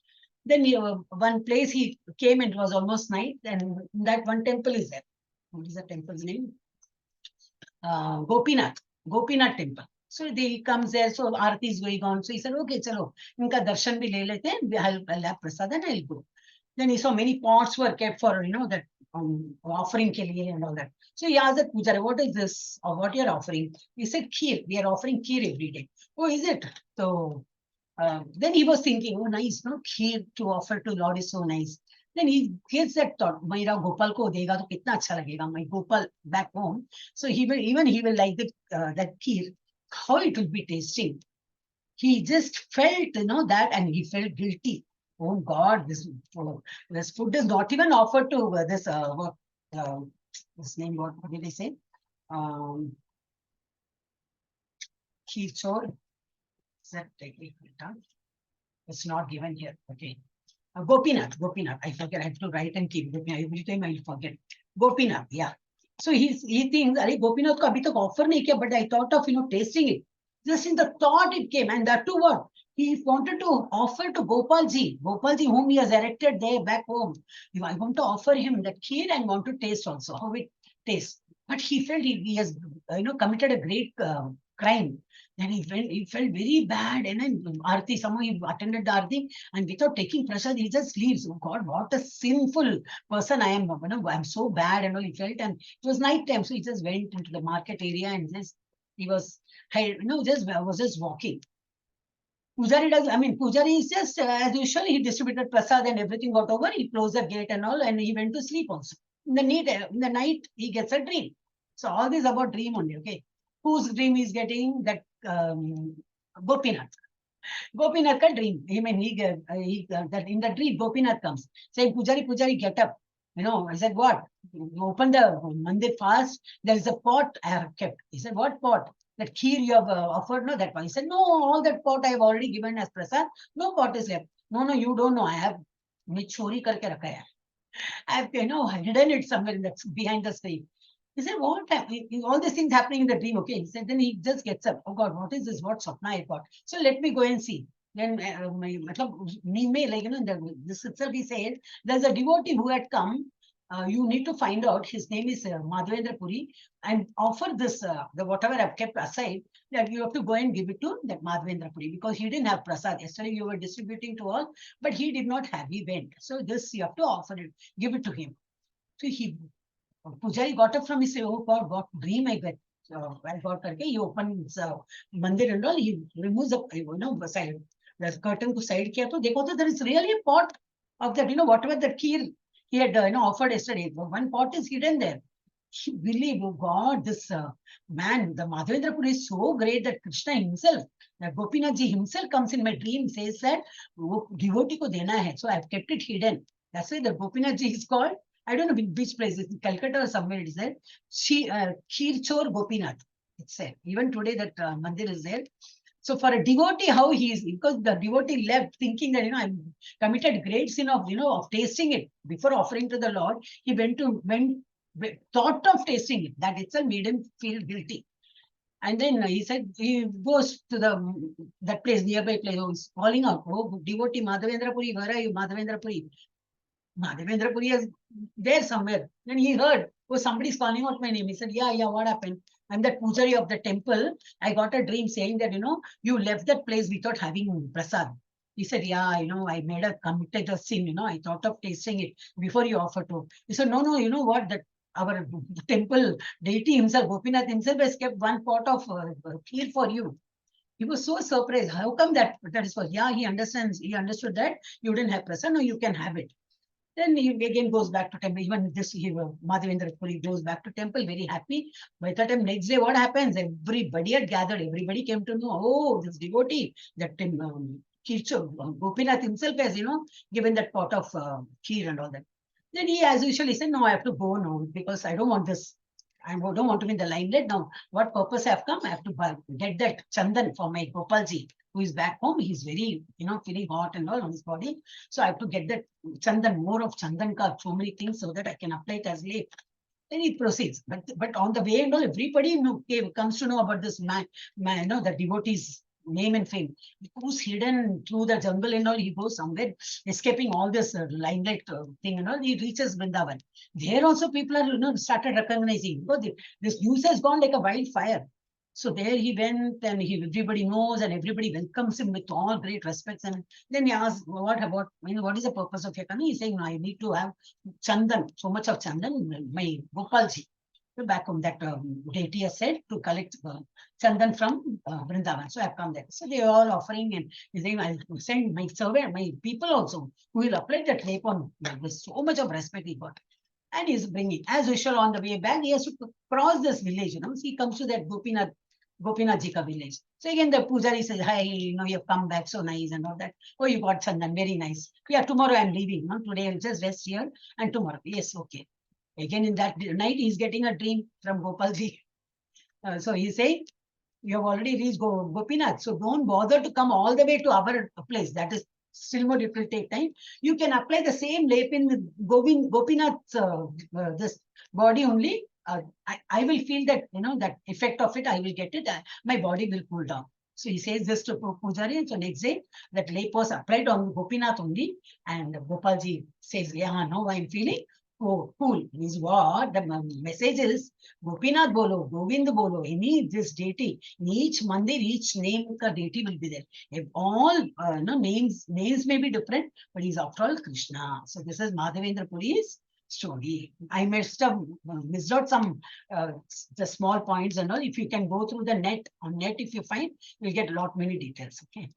Then one place he came and it was almost night. And that one temple is there. What is the temple's name? Gopinath temple. So he comes there. So Aarti is going on. So he said, "Okay, chalo, inka darshan bhi le lete hain. I'll have prasad and I'll go." Then he saw many pots were kept for, that offering ke liye and all that. So he asked the pujari, "What is this or what you're offering?" He said, "Kheer. We are offering kheer every day." "Oh, is it?" So Then he was thinking, oh, nice, no, kheer to offer to Lord is so nice. Then he gets that thought, Maira Gopal ko dega to kitna acha lagega, my Gopal back home. So he will like that kheer, how it will be tasting. He just felt, that, and he felt guilty. Oh God, this food is not even offered to this name, what did they say? Kheer chor. Is that it's not given here. Okay. Gopinath. I forget. I have to write and keep. Every time I forget. Gopinath. Yeah. So he thinks, Are Gopinath ko abhi tak offer nahi kiya, but I thought of tasting it. Just in the thought it came, and that too what? He wanted to offer to Gopalji, whom he has erected there back home. I want to offer him that kheer and want to taste also how it tastes. But he felt he has committed a great crime. Then he felt very bad. And then Aarti, somehow he attended the Aarti, and without taking prasad, he just leaves. Oh God, what a sinful person I am. I'm so bad and all he felt. And it was night time, so he just went into the market area and he was just walking. Pujari is just as usual. He distributed prasad and everything got over. He closed the gate and all, and he went to sleep also. In the night, he gets a dream. So all this about dream only. Okay, whose dream is getting that Gopinath. Gopinath ka dream. That in the dream Gopinath comes saying, Pujari, get up. I said, what? You open the mandir fast. There is a pot I have kept. He said, what pot? That kheer you have offered, no, that one. He said, no, all that pot I have already given as prasad. No pot is left. No, you don't know. I have chori karke rakha hai. I have, hidden it somewhere behind the screen. He said, what? All these things happening in the dream. Okay. He said, then he just gets up. Oh God, what is this? What Sapna I got? So let me go and see. Then, this itself he said, there's a devotee who had come. You need to find out. His name is Madhavendra Puri, and offer this, the whatever I've kept aside, that you have to go and give it to that Madhavendra Puri, because he didn't have prasad. Yesterday you were distributing to all, but he did not have. He went. So this you have to offer it, give it to him. So Pujari got up from his, oh God, what dream I get. I got karke, he opens mandir and all, he removes the side, the curtain to side kiya, to dekho to there is really a pot of that, whatever the kheer he had offered yesterday. One pot is hidden there. He believed, oh God, this man, the Madhavendra Puri is so great that Krishna himself, that Gopinathji himself comes in my dream, says that devotee ko dena hai. So I have kept it hidden. That's why the Gopinathji is called. I don't know which place, it's in Calcutta or somewhere it is there. Kheer Chor Gopinath. It's there. Even today that mandir is there. So for a devotee, how he is, because the devotee left thinking that, I committed great sin of, of tasting it before offering to the Lord. He thought of tasting it. That itself made him feel guilty. And then he said, he goes to that place, nearby place, he's calling out, oh, devotee Madhavendra Puri, where are you, Madhavendra Puri? Madhavendra Puri is there somewhere. Then he heard, oh, somebody's calling out my name. He said, yeah, what happened? I'm the pujari of the temple. I got a dream saying that, you left that place without having prasad. He said, yeah, I committed a sin, I thought of tasting it before you offered to. He said, no, you know what, that our temple deity himself, Gopinath himself, has kept one pot of kheer for you. He was so surprised. How come that is for? Yeah, he understands. He understood that you didn't have prasad. No, you can have it. Then he again goes back to temple. Even this, Madhavendra Puri goes back to temple, very happy. By the time next day, what happens? Everybody had gathered. Everybody came to know, oh, this devotee, that Gopinath himself has, given that pot of kheer and all that. Then he, as usual, he said, no, I have to go now because I don't want this. I don't want to be in the limelight now. What purpose I have come? I have to get that chandan for my Gopalji, who is back home. He's very, feeling hot and all on his body. So I have to get that chandan, more of chandan ka, so many things, so that I can apply it as late. Then he proceeds. But on the way and all, everybody comes to know about this man, the devotee's name and fame. Who's hidden through the jungle and all, he goes somewhere, escaping all this limelight thing and all, he reaches Vrindavan. There also people are, started recognizing, because this news has gone like a wildfire. So there he went, and everybody knows, and everybody welcomes him with all great respects. And then he asks, what is the purpose of your coming? He's saying, no, I need to have chandan, so much of chandan, my Gopalji. back home. That deity has said to collect chandan from Vrindavan. So I've come there. So they are all offering, and he's saying, I'll send my servant, my people also, who will apply that lap on. There's so much of respect he got. And he's bringing, as usual, on the way back, he has to cross this village, So he comes to that Gopinath Ji ka village. So again, the Pujari says, hi, you've come back, so nice and all that. Oh, you got chandan, very nice. Yeah, tomorrow I'm leaving. Today I'll just rest here and tomorrow. Yes, okay. Again, in that night, he's getting a dream from Gopalji. So he's saying, you have already reached Gopinath, so don't bother to come all the way to our place. That is still more, it will take time. You can apply the same lap in Gopinath's this body only. I will feel that, that effect of it, I will get it. My body will cool down. So he says this to Pujari, and so next day, that lap was applied on Gopinath only, and Gopalji says, yeah, now I'm feeling, oh, cool. Is what the message is, Gopinath bolo, Govind bolo, any this deity, in each mandir, each name ka deity will be there. If all names may be different, but he's after all Krishna. So this is Madhavendra Puri's story. I missed out some the small points and all. If you can go through the net, on net, if you find, you'll get a lot many details. Okay.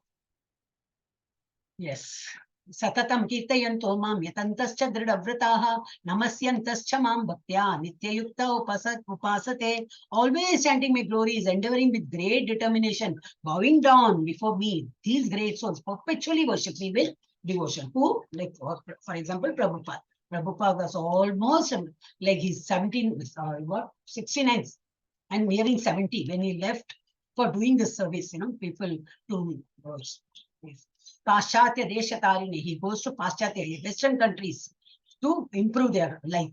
Yes. Satatam kirtayanto mam yatantascha dridhavrataha namasyantascha mam bhaktya nityayukta upasate. Always chanting my glories, endeavoring with great determination, bowing down before me. These great souls perpetually worship me with devotion. Who? Like, for example, Prabhupada. Prabhupada was almost like he's 17, 69 and nearing 70 when he left for doing this service, people to Paschatya Deshatarine. He goes to Paschatya, Western countries, to improve their life.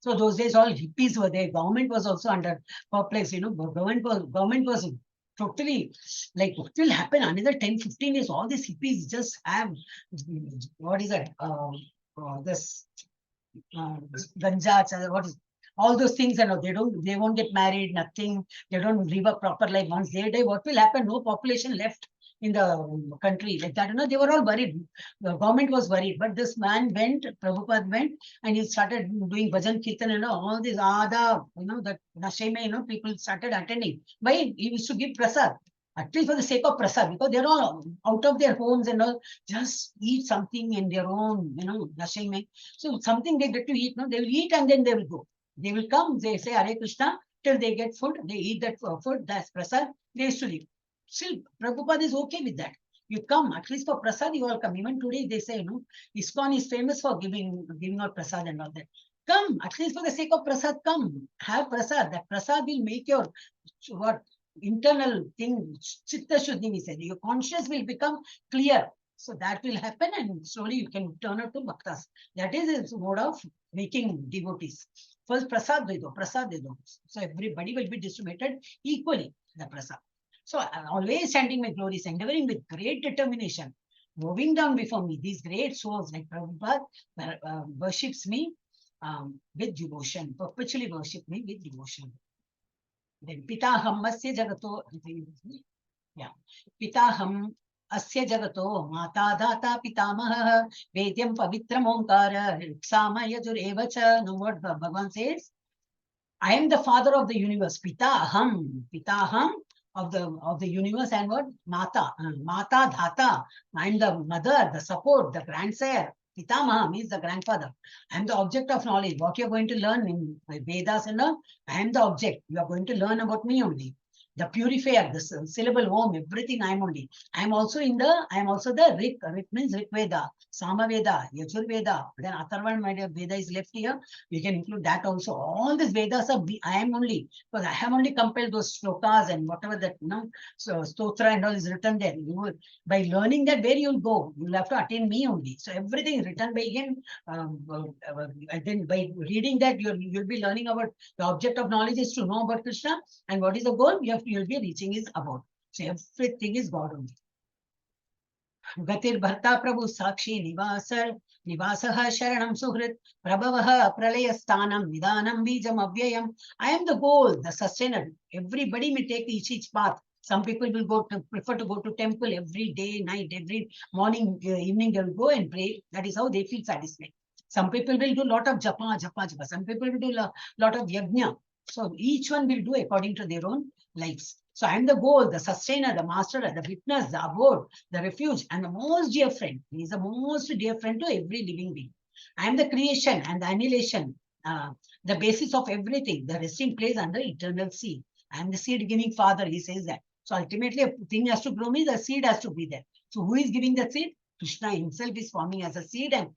So those days, all hippies were there. Government was also under perplex. Government was totally like, what will happen another 10, 15 years? All these hippies just have, what is that? This ganja, what is all those things, they won't get married, nothing. They don't live a proper life. Once they die, what will happen? No population left in the country like that. They were all worried. The government was worried, but this man went, Prabhupada went, and he started doing bhajan kirtan, all these Ada, that Nasheme, people started attending. Why? He used to give prasad, at least for the sake of prasad, because they're all out of their homes and all, just eat something in their own, Nasheme. So something they get to eat, they will eat and then they will go. They will come, they say Hare Krishna, till they get food, they eat that food, that's prasad, they used to leave. Still, Prabhupada is okay with that. You come, at least for prasad, you all come. Even today, they say, ISKCON is famous for giving out prasad and all that. Come, at least for the sake of prasad, come, have prasad. That prasad will make your, internal thing, chitta shuddhi, we say. Your conscience will become clear. So that will happen, and slowly you can turn out to bhaktas. That is its mode of making devotees. First, prasad de do. So everybody will be distributed equally, the prasad. So always chanting my glories, endeavoring with great determination, moving down before me. These great souls like Prabhupada worships me with devotion, perpetually worship me with devotion. Then Pitaham Asya Jagato, Pitaham Asya Jagato, Mata Data Pitamaha, Vedyam Pavitram Omkara, Sama Yajurevacha. Know what Bhagavan says? I am the father of the universe. Pitaham of the universe, and what? Mata Dhata. I am the mother, the support, the grandsire. Pitamaha means the grandfather. I am the object of knowledge. What you are going to learn in Vedas and all, I am the object. You are going to learn about me only. The purifier, the syllable home, everything I am only. I am also the Rik. Rik means Rik Veda, Sama Veda, Yajur Veda. Then Atharvana Veda is left here. We can include that also. All these Vedas are I am only, because I have only compiled those shlokas and whatever that, so stotra and all is written there. By learning that, where you'll go, you'll have to attain me only. So everything is written by him. And then by reading that, you'll be learning about the object of knowledge is to know about Krishna. And what is the goal? You'll be reaching is about. So everything is God only. Gatir Bharta Prabhu Sakshi Nivasaha Sharanam Suhrit Prabhavaha Pralayasthanam Nidanam Bijam Avyayam. I am the goal, the sustainer. Everybody may take each path. Some people will prefer to go to temple every day, night, every morning, evening, they will go and pray. That is how they feel satisfied. Some people will do a lot of japa. Some people will do a lot of yajna. So each one will do according to their own lives. So I am the goal, the sustainer, the master, the witness, the abode, the refuge, and the most dear friend. He is the most dear friend to every living being. I am the creation and the annihilation, the basis of everything, the resting place under eternal seed. I am the seed giving father, he says that. So ultimately, a thing has to grow me, the seed has to be there. So who is giving the seed? Krishna himself is forming as a seed and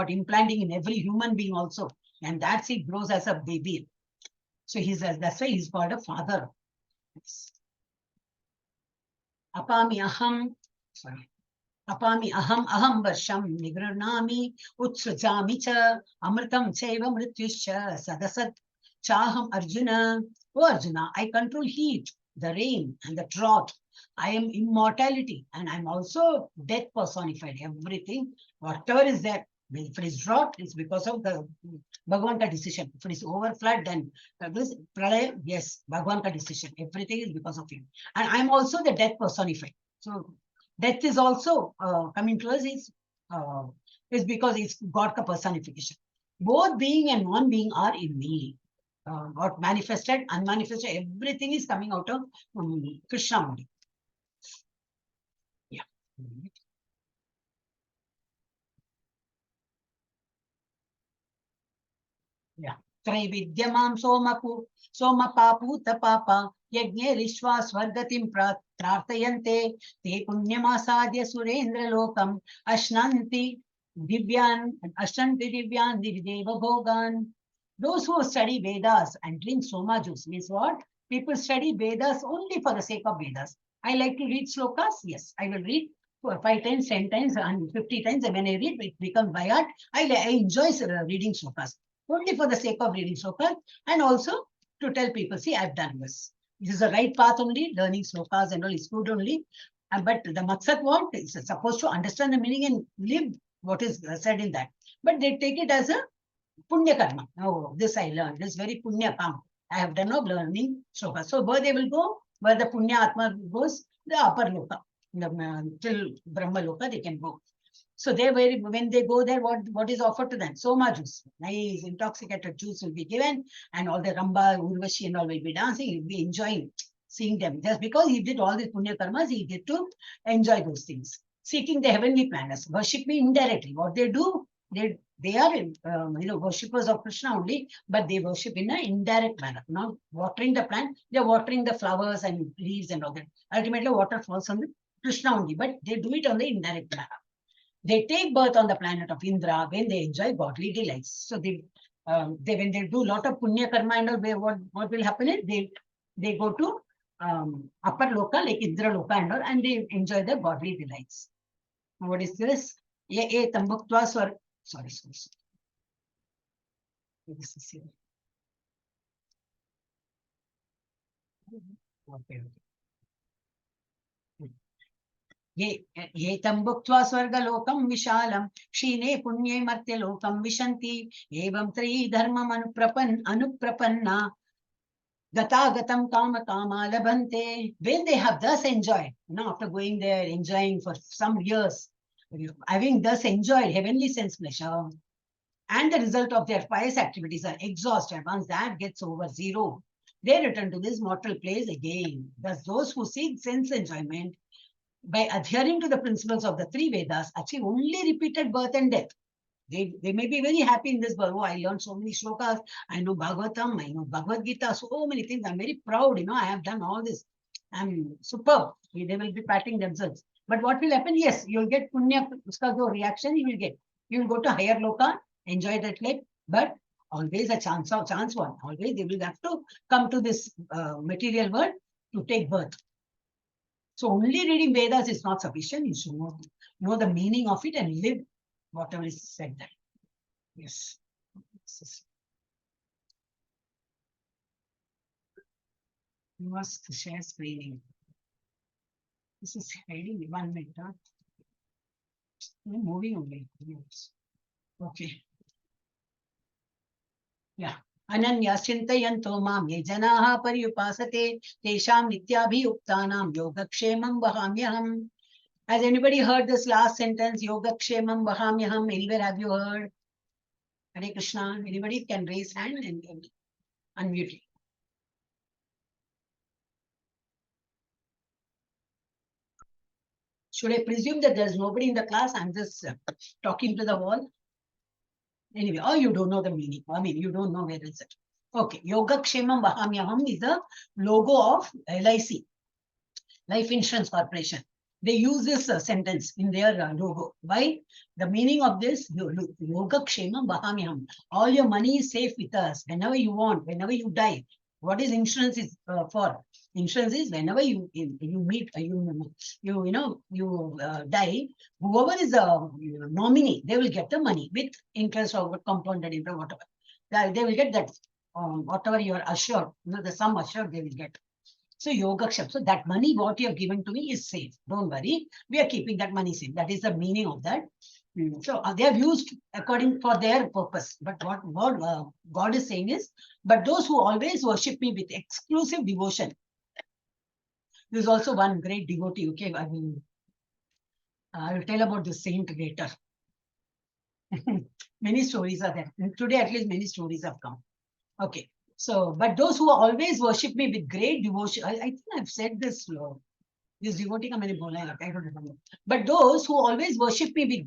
implanting in every human being also. And that seed grows as a baby. So that's why he's called a father. Apami aham, sorry. Apami aham varsham nigranami utsrajami cha amritam chaiva mrityuscha sadasat chaham Arjuna. Oh Arjuna, I control heat, the rain and the drought. I am immortality and I'm also death personified. Everything, whatever is there, if it is drought, it's because of the Bhagavanta decision. If it is overflood, then this pralaya, yes, Bhagavanta decision. Everything is because of him. And I'm also the death personified. So death is also coming to us is because it's God ka personification. Both being and non-being are in me. God manifested, unmanifested, everything is coming out of Krishna only. Yeah. Yeah. Traividyamam somapaputa papa yajne rishva swargatim prarthayante te punyamasadya surendra lokam ashnanti divyan divideva bhogan. Those who study Vedas and drink Soma juice means what? People study Vedas only for the sake of Vedas. I like to read slokas. Yes, I will read 5 times, 10 times, and 50 times. And when I read, it becomes by heart. I enjoy reading slokas only for the sake of reading slokas and also to tell people, see, I've done this. This is the right path only. Learning slokas and all is good only. But the maksat what is supposed to understand the meaning and live what is said in that. But they take it as a punya karma. Oh, this I learned. This very punya karma. I have done of learning sloka. So where they will go, where the punya atma goes, the upper loka, till Brahma loka, they can go. So they when they go there, what is offered to them? Soma juice. Nice intoxicated juice will be given, and all the Ramba, Urvashi, and all will be dancing. He'll be enjoying seeing them. Just because he did all these punya karmas, he get to enjoy those things. Seeking the heavenly planets, worship me indirectly. What they do, they are worshippers of Krishna only, but they worship in an indirect manner. Not watering the plant, they're watering the flowers and leaves and all that. Ultimately, water falls on the Krishna only, but they do it on the indirect manner. They take birth on the planet of Indra when they enjoy godly delights. So when they do a lot of punya karma and all, what will happen is they go to upper loka like Indra loka and all, and they enjoy the godly delights. What is this? Ye tambuktva swar. Sorry. This is here. Okay. ये तं भुक्त्वा स्वर्गलोकं विशालं क्षीणे पुण्ये मर्त्यलोकं विशन्ति एवं त्रिधर्मम् अनुप्रपन्ना gataagatam kama kama labhante. When they have thus enjoyed, after going there, enjoying for some years, having thus enjoyed heavenly sense pleasure, and the result of their pious activities are exhausted, once that gets over zero, they return to this mortal place again. Thus, those who seek sense enjoyment by adhering to the principles of the three Vedas achieve only repeated birth and death. They may be very happy in this birth. Oh, I learned so many shlokas. I know Bhagavatam, I know Bhagavad Gita, so many things. I'm very proud, I have done all this. I'm superb. They will be patting themselves. But what will happen? Yes, you'll get punya reaction you will get. You will go to higher loka, enjoy that life, but always a chance one. Always they will have to come to this material world to take birth. So only reading Vedas is not sufficient. You should know the meaning of it and live whatever is said there. Yes. You must share screening. This is hiding 1 minute. Huh? Moving only. Okay. Yeah. Ananya Chintayanto Mam Ye Janaha Paryupasate Tesham Nityabhiyuktanam Yogakshemam Vahamyaham. Has anybody heard this last sentence? Yogakshemam Vahamyaham. Anywhere have you heard? Hare Krishna. Anybody can raise hand and Unmute. Should I presume that there's nobody in the class? I'm just talking to the wall. Anyway, or you don't know the meaning. I mean, you don't know where is it. Okay, Yogakshemam Vahamyaham is the logo of LIC, Life Insurance Corporation. They use this sentence in their logo. Why? The meaning of this, Yogakshemam Vahamyaham. All your money is safe with us whenever you want, whenever you die. What is insurance is for? Insurance is whenever you meet, you die, whoever is the nominee, they will get the money with interest or compounded interest, whatever. They will get that, whatever you are assured, the sum assured they will get. So Yogaksham. So that money, what you have given to me is safe. Don't worry. We are keeping that money safe. That is the meaning of that. So they have used according for their purpose. But what God is saying is, but those who always worship me with exclusive devotion. There is also one great devotee. Okay, I will tell about the saint later. Many stories are there. And today, at least, many stories have come. Okay. So, but those who always worship me with great devotion, I think I've said this. This devotee ka maine bola hai, I don't remember. But those who always worship me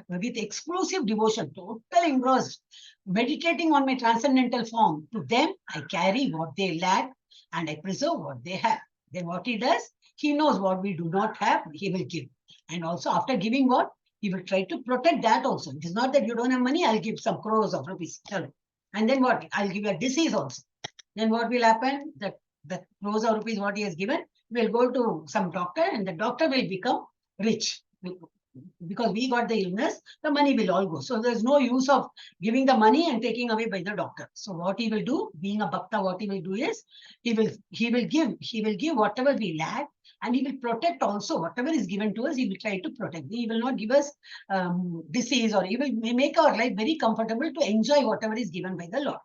with exclusive devotion, total engrossed, meditating on my transcendental form, to them I carry what they lack and I preserve what they have. Then what he does, he knows what we do not have, he will give. And also after giving what, he will try to protect that also. It is not that you don't have money, I'll give some crores of rupees. And then what? I'll give you a disease also. Then what will happen? That the crores of rupees what he has given will go to some doctor and the doctor will become rich. Because we got the illness, the money will all go. So there's no use of giving the money and taking away by the doctor. So what he will do, being a bhakta, what he will do is, he will give whatever we lack, and he will protect also whatever is given to us. He will try to protect. He will not give us disease, or he will make our life very comfortable to enjoy whatever is given by the Lord.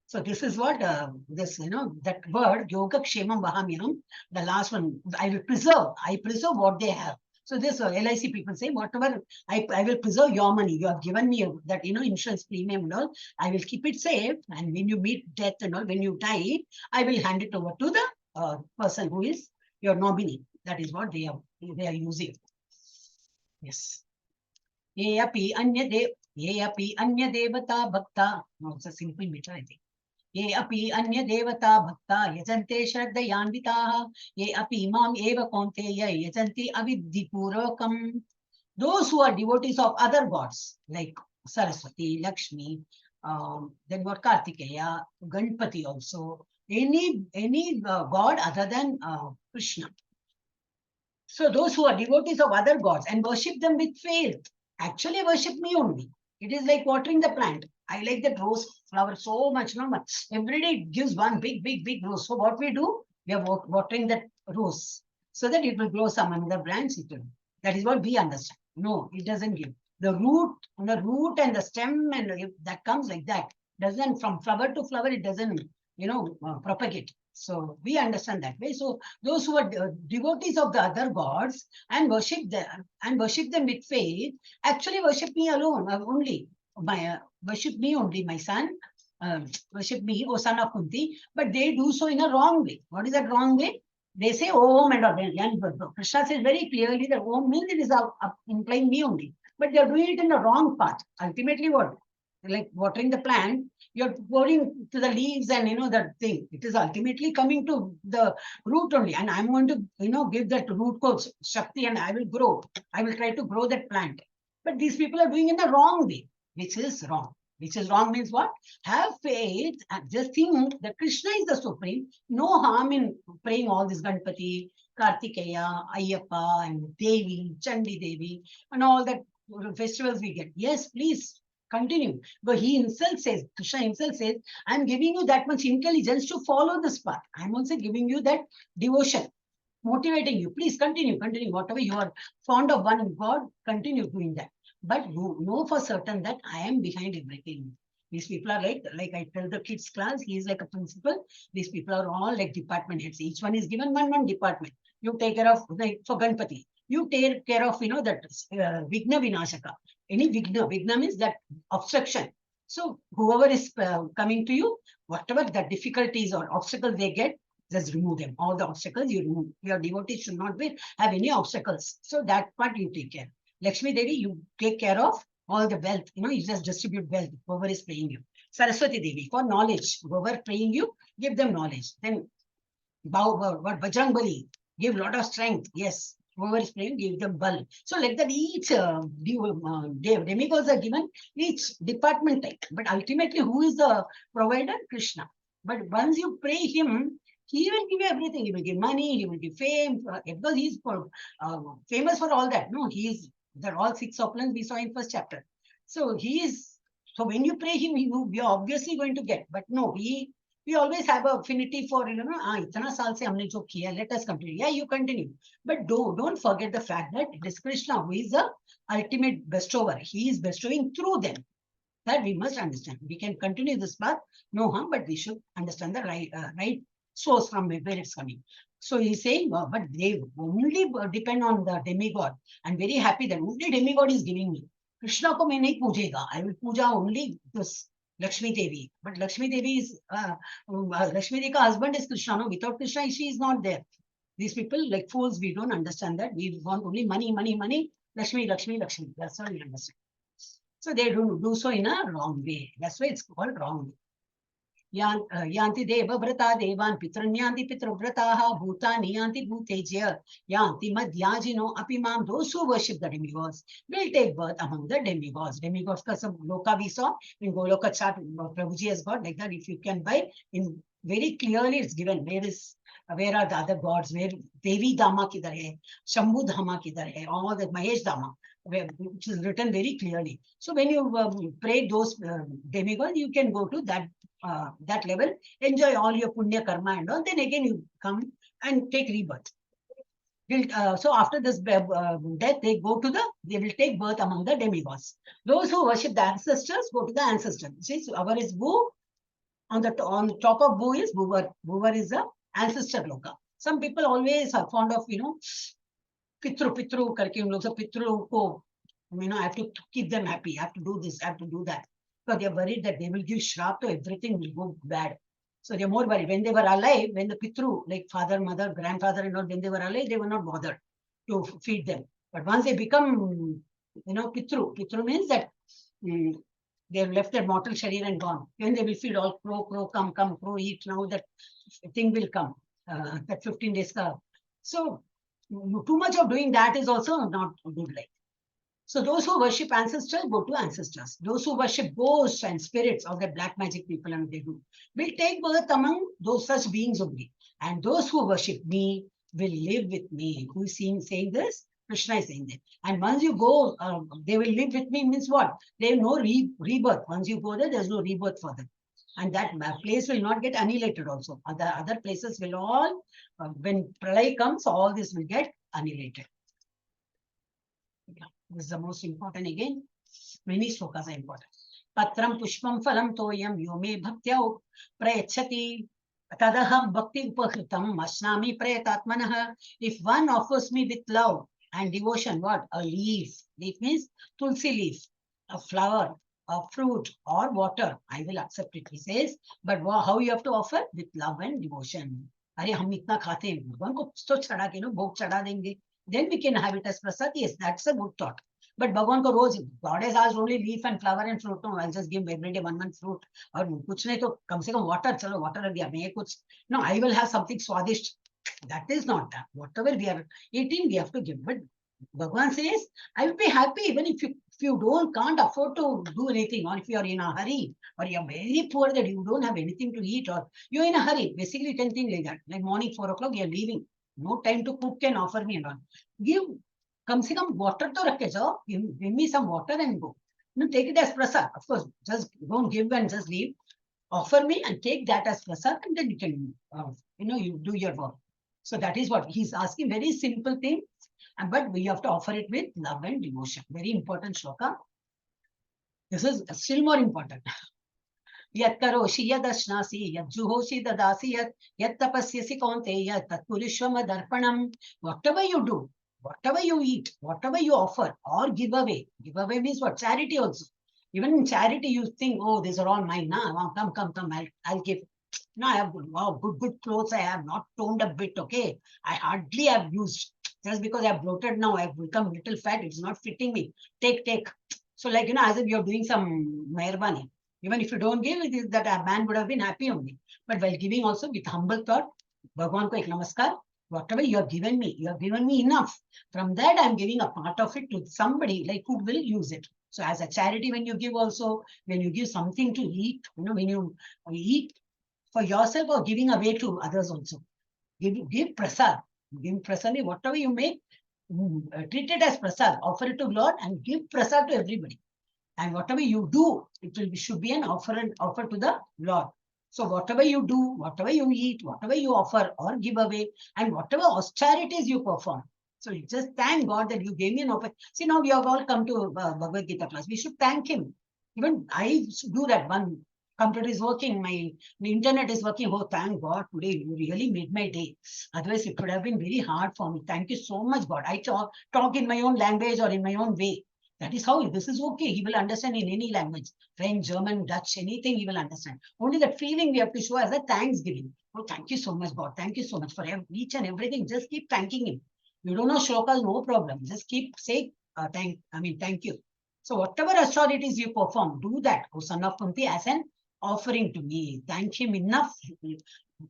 So this is what that word yoga kshemam vahamyam, the last one, I preserve what they have. So this LIC people say, whatever I will preserve your money. You have given me that insurance premium and all. I will keep it safe. And when you meet death and all, when you die, I will hand it over to the person who is your nominee. That is what they are using. Yes. Ye api anya devata bhakta. No, it's a simple meter, I think. Ye api anya devata bhakta yajante shraddhayanvitaha ye api mam eva konteya yajanti aviddhipurvakam. Those who are devotees of other gods like Saraswati, Lakshmi, then what, Kartikeya, Ganpati also, any god other than Krishna. So those who are devotees of other gods and worship them with faith, actually worship me only. It is like watering the plant. I like that rose flower so much. Every day it gives one big rose. So what we do, we are watering that rose so that it will grow some another branch. That is what we understand. No, it doesn't give. The root and the stem, and that comes like that. Doesn't, from flower to flower, it doesn't, propagate. So we understand that way. So those who are devotees of the other gods and worship them with faith, actually worship me alone, only. Worship me only, my son. Worship me, O son of Kunti. But they do so in a wrong way. What is that wrong way? They say Om and Krishna says very clearly that Om means it is implying me only. But they are doing it in the wrong path. Ultimately what? Like watering the plant, you're pouring to the leaves and that thing. It is ultimately coming to the root only. And I'm going to, give that root course Shakti, and I will grow. I will try to grow that plant. But these people are doing it in the wrong way, which is wrong. Which is wrong means what? Have faith and just think that Krishna is the supreme. No harm in praying all this Ganpati, Kartikeya, Ayyappa, and Devi, Chandi Devi, and all that festivals we get. Yes, please continue. But he himself says, Krishna himself says, I'm giving you that much intelligence to follow this path. I'm also giving you that devotion, motivating you. Please continue. Whatever you are fond of one God, continue doing that. But you know for certain that I am behind everything. These people are like I tell the kids class, he is like a principal. These people are all like department heads. Each one is given one department. You take care of, like for Ganpati, you take care of, that Vigna Vinashaka. Any Vigna means that obstruction. So whoever is coming to you, whatever the difficulties or obstacles they get, just remove them. All the obstacles you remove. Your devotees should not have any obstacles. So that part you take care. Lakshmi Devi, you take care of all the wealth. You just distribute wealth. Whoever is praying you. Saraswati Devi, for knowledge. Whoever praying you, give them knowledge. Then what Bajrang Bali, give lot of strength. Yes. Whoever is praying, give them bal. So like that, each demigods are given each department type. But ultimately, who is the provider? Krishna. But once you pray him, he will give you everything. He will give money, he will give fame, because he's famous for all that. No, they're all 6 opulence we saw in first chapter. So so when you pray him, you're obviously going to get. But no, we always have an affinity for, itna saal se humne jo kiya, let us continue. Yeah, you continue. But don't forget the fact that it is Krishna who is the ultimate bestower. He is bestowing through them. That we must understand. We can continue this path, no harm, but we should understand the right source from where it's coming. So he's saying, but they only depend on the demigod. I'm very happy that only demigod is giving me. Krishna ko main nahi pujega. I will puja only this Lakshmi Devi. But Lakshmi Devi is, Lakshmi Devi's husband is Krishna. No? Without Krishna, she is not there. These people, like fools, we don't understand that. We want only money, money, money. Lakshmi, Lakshmi, Lakshmi. That's all we understand. So they do so in a wrong way. That's why it's called wrong way. Yanti deva vrata devan pitranyanti pitravrataha bhutani yanti bhutejya yanti madhyajino apimam. Those who worship the demigods will take birth among the demigods. Demigods ka sab loka we saw in Goloka chart, Prabhuji has got like that. If you can buy, in very clearly it's given where are the other gods, where Devi Dama kidhar hai, Shambhu Dhama kidhar hai, all the Mahesh Dama, which is written very clearly. So when you pray those demigods, you can go to that level, enjoy all your punya karma and all, then again you come and take rebirth. So after this death, they will take birth among the demigods. Those who worship the ancestors go to the ancestors. See, so our is Bhu, on the top of Bhu is Bhuvar. Bhuvar is the ancestor loka. Some people always are fond of, pitru karke hum log, so pitru ko, I have to keep them happy, I have to do this, I have to do that. Because they are worried that they will give shrap, so everything will go bad. So they are more worried. When they were alive, when the pitru, like father, mother, grandfather and all, when they were alive, they were not bothered to feed them. But once they become, pitru means that they have left their mortal sharir and gone. When they will feed all crow, come, crow, eat. Now that thing will come, that 15 days. So too much of doing that is also not good life. So those who worship ancestors go to ancestors. Those who worship ghosts and spirits of the black magic people and they do will take birth among those such beings only. And those who worship me will live with me. Who is saying this? Krishna is saying that. And once you go, they will live with me means what? There is no rebirth. Once you go there, there's no rebirth for them. And that place will not get annihilated also. Other places will all, when pralay comes, all this will get annihilated. This is the most important again. Many slokas are important. Patram pushpam phalam toyam yome bhaktya prayachati tadaham bhakti upahritam masnami prayatatmanah. If one offers me with love and devotion, what? A leaf. Leaf means tulsi leaf, a flower, a fruit or water, I will accept it, he says. But how you have to offer? With love and devotion. Are hum itna khate hain, bhagwan ko to chada ke bhog chada denge. Then we can have it as prasad. Yes, that's a good thought. But Bhagwan ko roz, God has asked only leaf and flower and fruit. No, I'll just give every day one fruit. Or kuch nahi to kam se kam water. Chalo, water diya. Main kuch. No, I will have something swadisht. That is not that. Whatever we are eating, we have to give. But Bhagwan says, I will be happy even if you can't afford to do anything, or if you are in a hurry, or you are very poor that you don't have anything to eat, or you're in a hurry. Basically, 10 things like that. Like morning 4 o'clock, you are leaving. No time to cook and offer me and all. Give, come se come water to rakhe jao. Give me some water and go. No, take it as prasad. Of course, just don't give and just leave. Offer me and take that as prasad, and then you can, you do your work. So that is what he's asking. Very simple thing, but we have to offer it with love and devotion. Very important shloka. This is still more important. Yat karoshi yad ashnasi yad juhoshi dadasi yat tapasyasi kaunteya tat purishvama darpanam. Whatever you do, whatever you eat, whatever you offer or give away. Give away means what? Charity also. Even in charity, you think, oh, these are all mine. Nah, come, I'll give. No, I have wow, good clothes. I have not toned a bit. Okay, I hardly have used. Just because I have bloated now, I have become little fat. It's not fitting me. Take. So, like, as if you're doing some meherbani. Even if you don't give, it is that a man would have been happy only. But while giving also with humble thought, Bhagwan ko ek namaskar. Whatever you have given me enough. From that, I'm giving a part of it to somebody like who will use it. So, as a charity, when you give also, when you give something to eat, when you eat for yourself or giving away to others also. Give prasad. Give prasad, whatever you make, treat it as prasad. Offer it to Lord and give prasad to everybody. And whatever you do, should be an offer to the Lord. So whatever you do, whatever you eat, whatever you offer or give away, and whatever austerities you perform. So you just thank God that you gave me an opportunity. See, now we have all come to Bhagavad Gita class. We should thank him. Even I do that. One computer is working, my internet is working. Oh, thank God, today you really made my day. Otherwise, it would have been very hard for me. Thank you so much, God. I talk in my own language or in my own way. That is how this is okay. He will understand in any language, French, German, Dutch, anything he will understand. Only that feeling we have to show as a thanksgiving. Oh, thank you so much, God. Thank you so much for each and everything. Just keep thanking him. You don't know shlokas, no problem. Just keep saying thank you. So whatever austerities you perform, do that, O son of Kunti, as an offering to me. Thank him enough.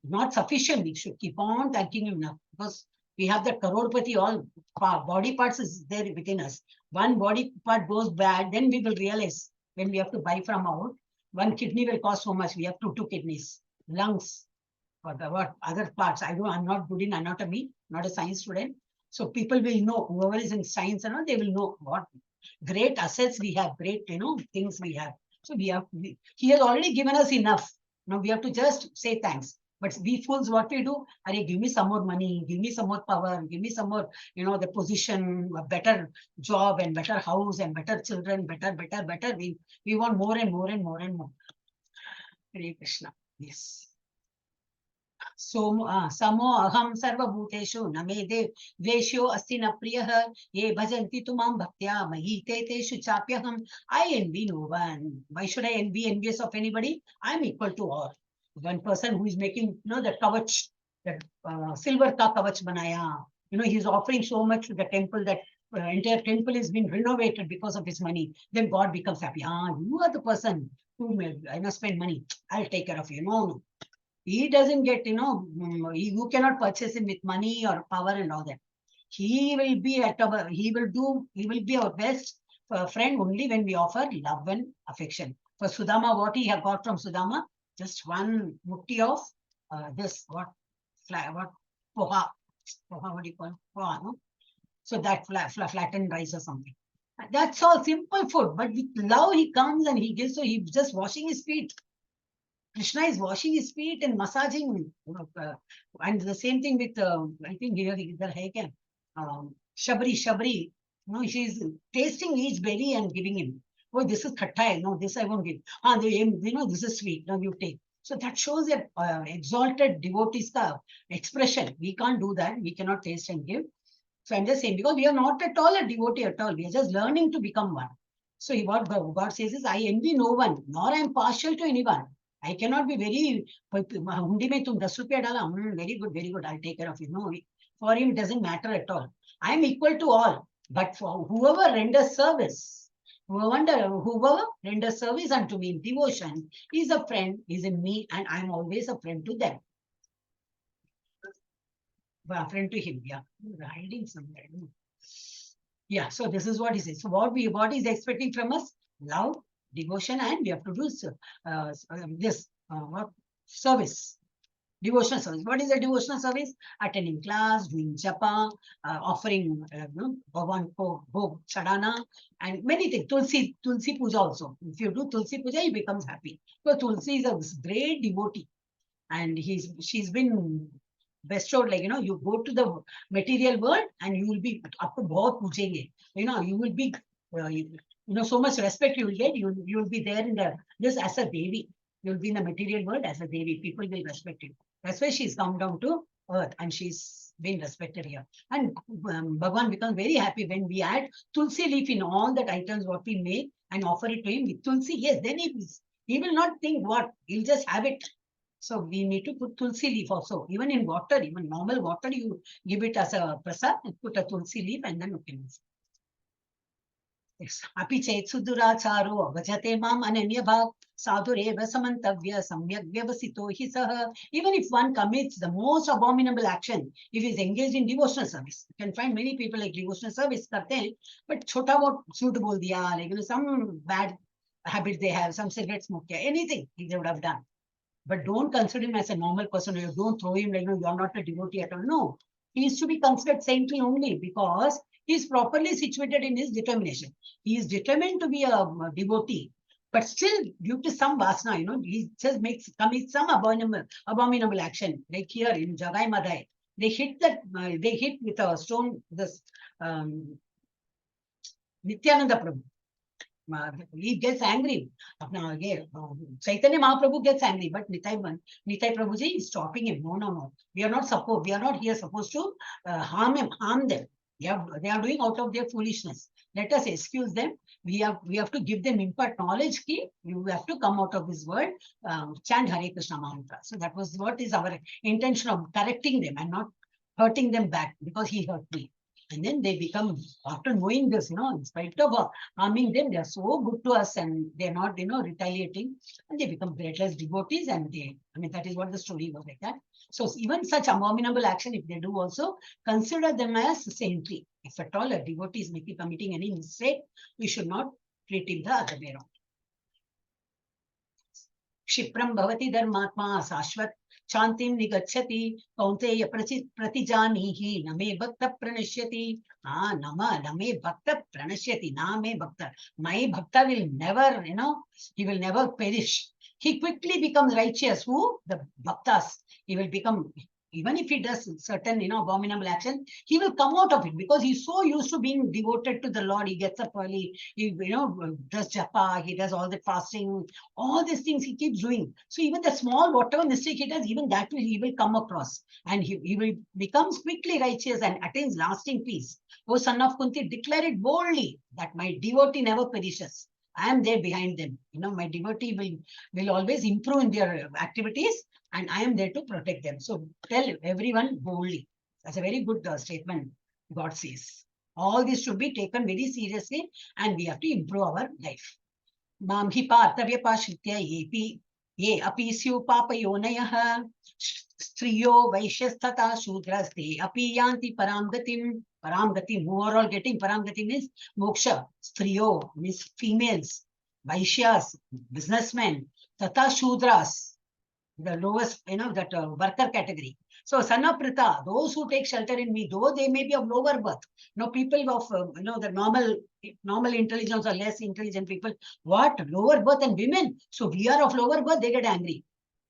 Not sufficient. We should keep on thanking him enough because we have that Karodpati, all body parts is there within us. One body part goes bad, then we will realize when we have to buy from out, one kidney will cost so much. We have two kidneys, lungs, what other parts. I'm not good in anatomy, not a science student. So people will know, whoever is in science, they will know what great assets we have, great, things we have. So he has already given us enough. Now we have to just say thanks. But we fools, what we do, give me some more money, give me some more power, give me some more, the position, a better job and better house and better children, better. We want more and more and more and more. Hare Krishna. Yes. समो अहम सर्वभूतेषु न मे द्वेष्यो अस्ति न प्रियः ये भजन्ति तु मां भक्त्या मयि ते तेषु चाप्यहम्. I envy no one. Why should I envious of anybody? I'm equal to all. One person who is making, the kavach, that silver ka kavach banaya. He's offering so much to the temple that entire temple is being renovated because of his money. Then God becomes happy. You are the person who I must spend money. I'll take care of you. No. He doesn't get, you cannot purchase him with money or power and all that. He will be our best friend only when we offer love and affection. For Sudama, what he had got from Sudama, just one mutti of poha, what do you call it? Poha, no? So that flattened rice or something. That's all simple food, but with love he comes and he gives, so he's just washing his feet. Krishna is washing his feet and massaging, and the same thing with, I think here Shabri, she's tasting each berry and giving him. Oh, this is khattai. No, this I won't give. This is sweet. Now you take. So that shows that exalted devotees expression. We can't do that. We cannot taste and give. So I'm just saying, because we are not at all a devotee at all. We are just learning to become one. So what God says is, I envy no one, nor I am partial to anyone. I cannot be very, hundi mein tum 10 rupees dala, very good, I'll take care of you. No, for him it doesn't matter at all. I am equal to all, but for whoever renders service, whoever renders service unto me in devotion is a friend, is in me, and I'm always a friend to them. A friend to him, yeah. Hiding somewhere. Yeah, so this is what he says. So what is expecting from us? Love, devotion, and we have to do service, devotional service. What is a devotional service? Attending class, doing japa, offering Bhagavan ko bhog chadana, and many things. Tulsi puja also. If you do Tulsi puja, he becomes happy. So Tulsi is a great devotee, and she's been bestowed, like, you go to the material world and you will be up to bahut pujenge. You will be so much respect you will get. You will be there just as a Devi. You will be in the material world as a Devi. People will respect you. That's why she's come down to earth and she's been respected here. And Bhagavan becomes very happy when we add Tulsi leaf in all the items what we make, and offer it to him with tulsi, yes, then he will not think what, he'll just have it. So we need to put tulsi leaf also. Even in water, even normal water, you give it as a prasad and put a tulsi leaf and then you can use it. Yes. Api chet suduracharo bhajate mam ananya bhav sadhureva samantavya samyak vyavasito hi saha. Even if one commits the most abominable action, if he is engaged in devotional service, you can find many people like devotional service karte hain, but chota bahut shoot bol diya, like some bad habits they have, some cigarette smoke, anything they would have done. But don't consider him as a normal person. You don't throw him like, no, you're not a devotee at all. No, he is to be considered saintly only because he is properly situated in his determination. He is determined to be a devotee, but still, due to some vasana, he just commits some abominable action. Like here in Jagai Madhai, they hit with a stone this Nityananda Prabhu. He gets angry. Chaitanya Mahaprabhu gets angry, but Nitai Prabhuji is stopping him. No. We are not here supposed to harm them. They are doing out of their foolishness. Let us excuse them. We have to give them impart knowledge. You have to come out of this world, chant Hare Krishna mantra. So that was what is our intention of correcting them and not hurting them back because he hurt me. And then they become, after knowing this, in spite of harming them, they are so good to us and they're not, retaliating. And they become greatless devotees and that is what the story was like that. So even such abominable action, if they do also, consider them as saintly. If at all a devotee is committing any mistake, we should not treat him the other way around. Kshipram bhavati dharmatma sashvat Shantim nigachati kaunteya pratijanihi name bhakta pranashyati. Name bhakta pranashyati. Name bhakta. My bhakta will never, he will never perish. He quickly becomes righteous. Who? The bhaktas. He will become, even if he does certain, abominable action, he will come out of it because he's so used to being devoted to the Lord. He gets up early, he, does japa, he does all the fasting, all these things he keeps doing. So even the small, whatever mistake he does, even that he will come across and he will becomes quickly righteous and attains lasting peace. O son of Kunti, declare it boldly that my devotee never perishes. I am there behind them. My devotee will always improve in their activities and I am there to protect them. So tell everyone boldly. That's a very good statement, God says. All this should be taken very seriously and we have to improve our life. Mamhi partavya pashritya ye api syu papayonayah striyo vaishyastata shudraste api yanti paramgatim. Paramgati, who are all getting paramgati means moksha. Striyo means females. Vaishyas, businessmen. Tata shudras, the lowest, that worker category. So Sanaprita, those who take shelter in me, though they may be of lower birth. People of, the normal intelligence or less intelligent people. What? Lower birth and women. So we are of lower birth, they get angry.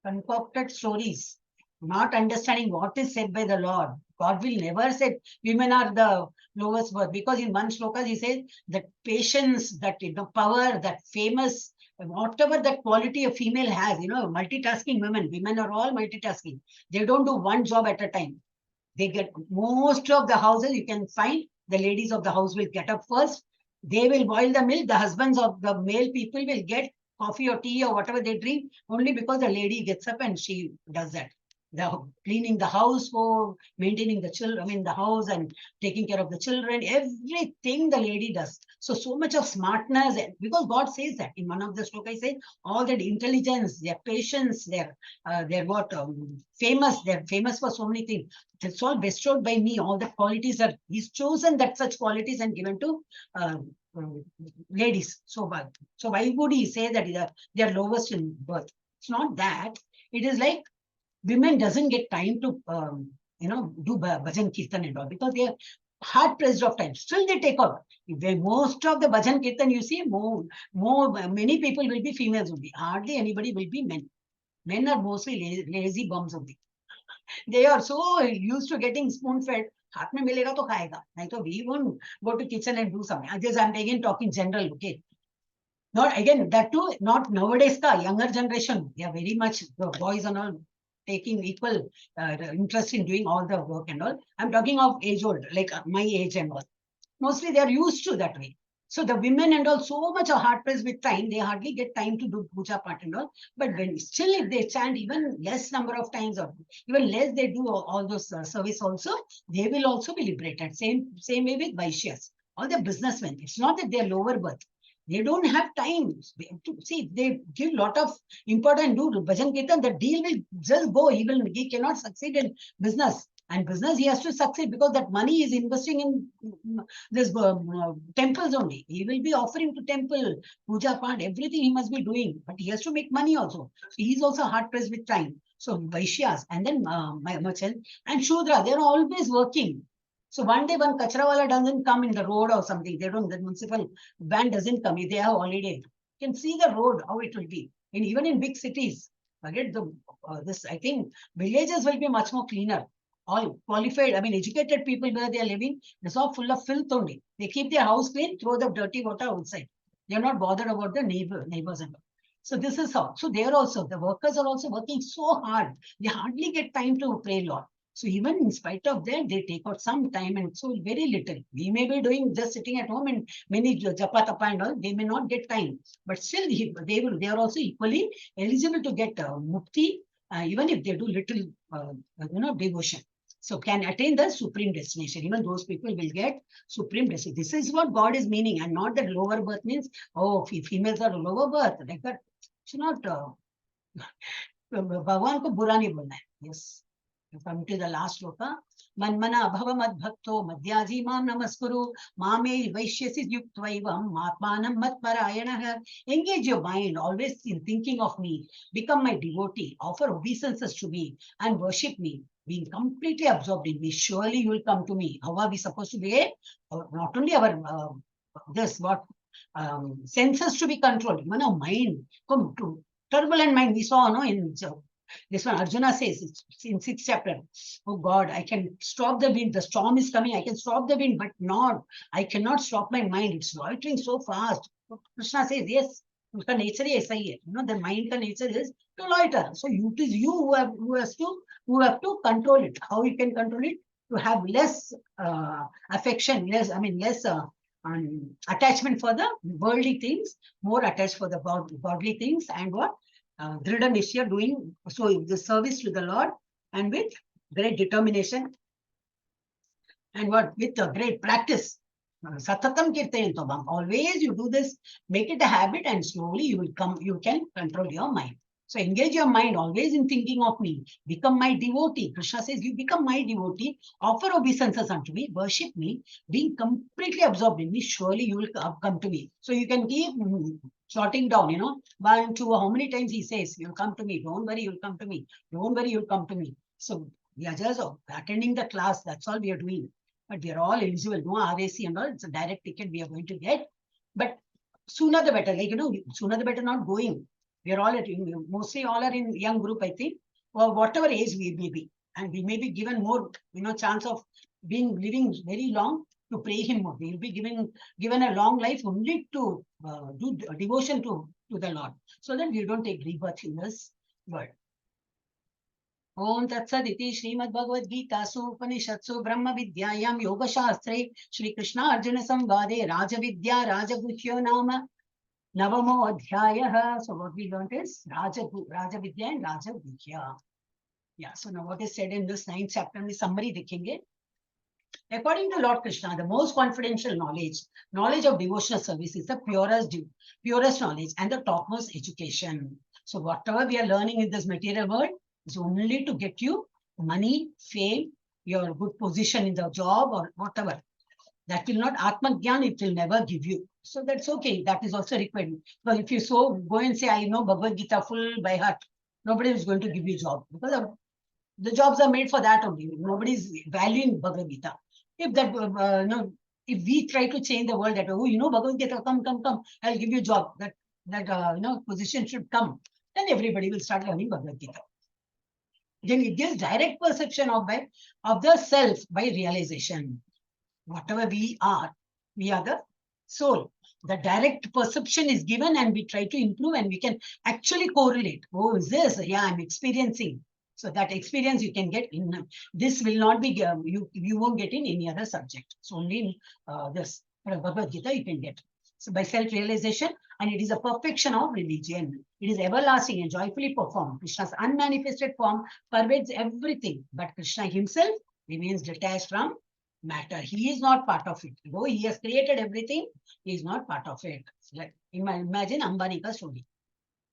Concocted stories. Not understanding what is said by the Lord. God will never say women are the lowest birth because in one shloka he says that patience, that power, that famous, whatever that quality a female has, multitasking women are all multitasking. They don't do one job at a time. They get most of the houses, you can find the ladies of the house will get up first. They will boil the milk. The husbands of the male people will get coffee or tea or whatever they drink only because the lady gets up and she does that. Cleaning the house, for maintaining the children, the house and taking care of the children, everything the lady does. So much of smartness, because God says that in one of the shlokas, I say all that intelligence, their patience, they're famous. They're famous for so many things. It's all bestowed by me. All the qualities are, He's chosen that such qualities and given to ladies. So why would He say that they are lowest in birth? It's not that. It is like women doesn't get time to, do bhajan kirtan and all because they are hard pressed of time. Still they take out. Most of the bhajan kirtan you see, many people will be females only. Hardly anybody will be men. Men are mostly lazy bums only. They are so used to getting spoon fed. हाथ में मिलेगा तो खाएगा. नहीं तो we won't go to kitchen and do something. I'm again talking general, okay? Not again, that too, not nowadays, the younger generation, they are very much, the boys and all, taking equal interest in doing all the work and all. I'm talking of age old, like my age and all. Mostly they are used to that way. So the women and all so much are hard pressed with time. They hardly get time to do puja part and all. But when still if they chant even less number of times or even less they do all those service also, they will also be liberated. Same way with Vaishyas, all the businessmen. It's not that they are lower birth. They don't have time. See, they give lot of important do bhajan kirtan. The deal will just go. He cannot succeed in business. And business he has to succeed because that money is investing in this temples only. He will be offering to temple, puja part, everything he must be doing. But he has to make money also. So he is also hard pressed with time. So Vaishyas and then merchant and Shudra, they're always working. So one day one kachrawala doesn't come in the road or something. They don't, the municipal van doesn't come. If they have holiday, you can see the road, how it will be. And even in big cities, forget the this, I think villages will be much more cleaner. All qualified, I mean, educated people where they are living, it's all full of filth only. They keep their house clean, throw the dirty water outside. They're not bothered about the neighbors and all. So this is how. So they're also, the workers are also working so hard. They hardly get time to pray Lord. So even in spite of that, they take out some time and so very little. We may be doing just sitting at home and many japa tapa and all, they may not get time. But still, they are also equally eligible to get mukti, even if they do little, devotion. So can attain the supreme destination. Even those people will get supreme destination. This is what God is meaning, and not that lower birth means, oh, females are lower birth. Like that. It's not. Bhagwan ko bura nahi bolna hai. Yes. Come to the last sloka. Manmana bhava mad bhakto madhyaji mam namaskuru mame vaishyasi yuktvaivam matmanam mat parayanah. Engage your mind always in thinking of me. Become my devotee. Offer obeisances to me and worship me. Being completely absorbed in me. Surely you will come to me. How are we supposed to behave? Not only our senses to be controlled. Even our mind. Come to turbulent mind. We saw in this one, Arjuna says in 6th chapter, oh God, I can stop the wind. The storm is coming. I can stop the wind, but I cannot stop my mind. It's loitering so fast. Krishna says, yes, the nature is the mind nature is to loiter. So it is you who have to control it. How you can control it? To have less affection, less attachment for the worldly things, more attached for the godly things, and what? Dhrida Nishya doing so the service to the Lord and with great determination and what with a great practice. Satatam kirtayantabam. Always you do this, make it a habit, and slowly you can control your mind. So engage your mind always in thinking of me. Become my devotee. Krishna says, you become my devotee, offer obeisances unto me, worship me, being completely absorbed in me, surely you will come to me. So you can keep jotting down, 1, 2, how many times he says, you'll come to me. Don't worry, you'll come to me. Don't worry, you'll come to me. So we are just attending the class. That's all we are doing. But we are all eligible. No RAC and all. It's a direct ticket we are going to get. But sooner the better. Sooner the better not going. We are all mostly all are in young group, I think, or whatever age we may be. And we may be given more, chance of living very long to pray him more. We will be given a long life only to do devotion to the Lord, so that we don't take rebirth in this world. Om Tat Sat iti Srimad Bhagavad Gita Upanishadsu Brahma Vidyayam Yoga Shastre Shri Krishna Arjuna Samvade Raja Vidya Raja Guhyo Nama Navamo Adhyayah. So what we learned is Raja Vidya and Raja Guhya. Yeah, so now what is said in this 9th chapter, we summary dekhenge. According to Lord Krishna, the most confidential knowledge of devotional service is the purest knowledge and the topmost education. So whatever we are learning in this material world is only to get you money, fame, your good position in the job or whatever. That will not, Atma Gyan, it will never give you. So that's okay. That is also required. But if you go and say, I know Bhagavad Gita full by heart, nobody is going to give you a job. Because the jobs are made for that only. Nobody is valuing Bhagavad Gita. If that, if we try to change the world that, Bhagavad Gita, come, I'll give you a job. That position should come. Then everybody will start learning Bhagavad Gita. Then it gives direct perception of the self by realization. Whatever we are the soul. The direct perception is given and we try to improve and we can actually correlate. Oh, is this? Yeah, I'm experiencing. So that experience you can get in this will not be you won't get in any other subject. So only in this Bhagavad Gita you can get. by self-realization, and it is a perfection of religion. It is everlasting and joyfully performed. Krishna's unmanifested form pervades everything, but Krishna himself remains detached from matter. He is not part of it. Though he has created everything, he is not part of it. Like, imagine Ambanika's story.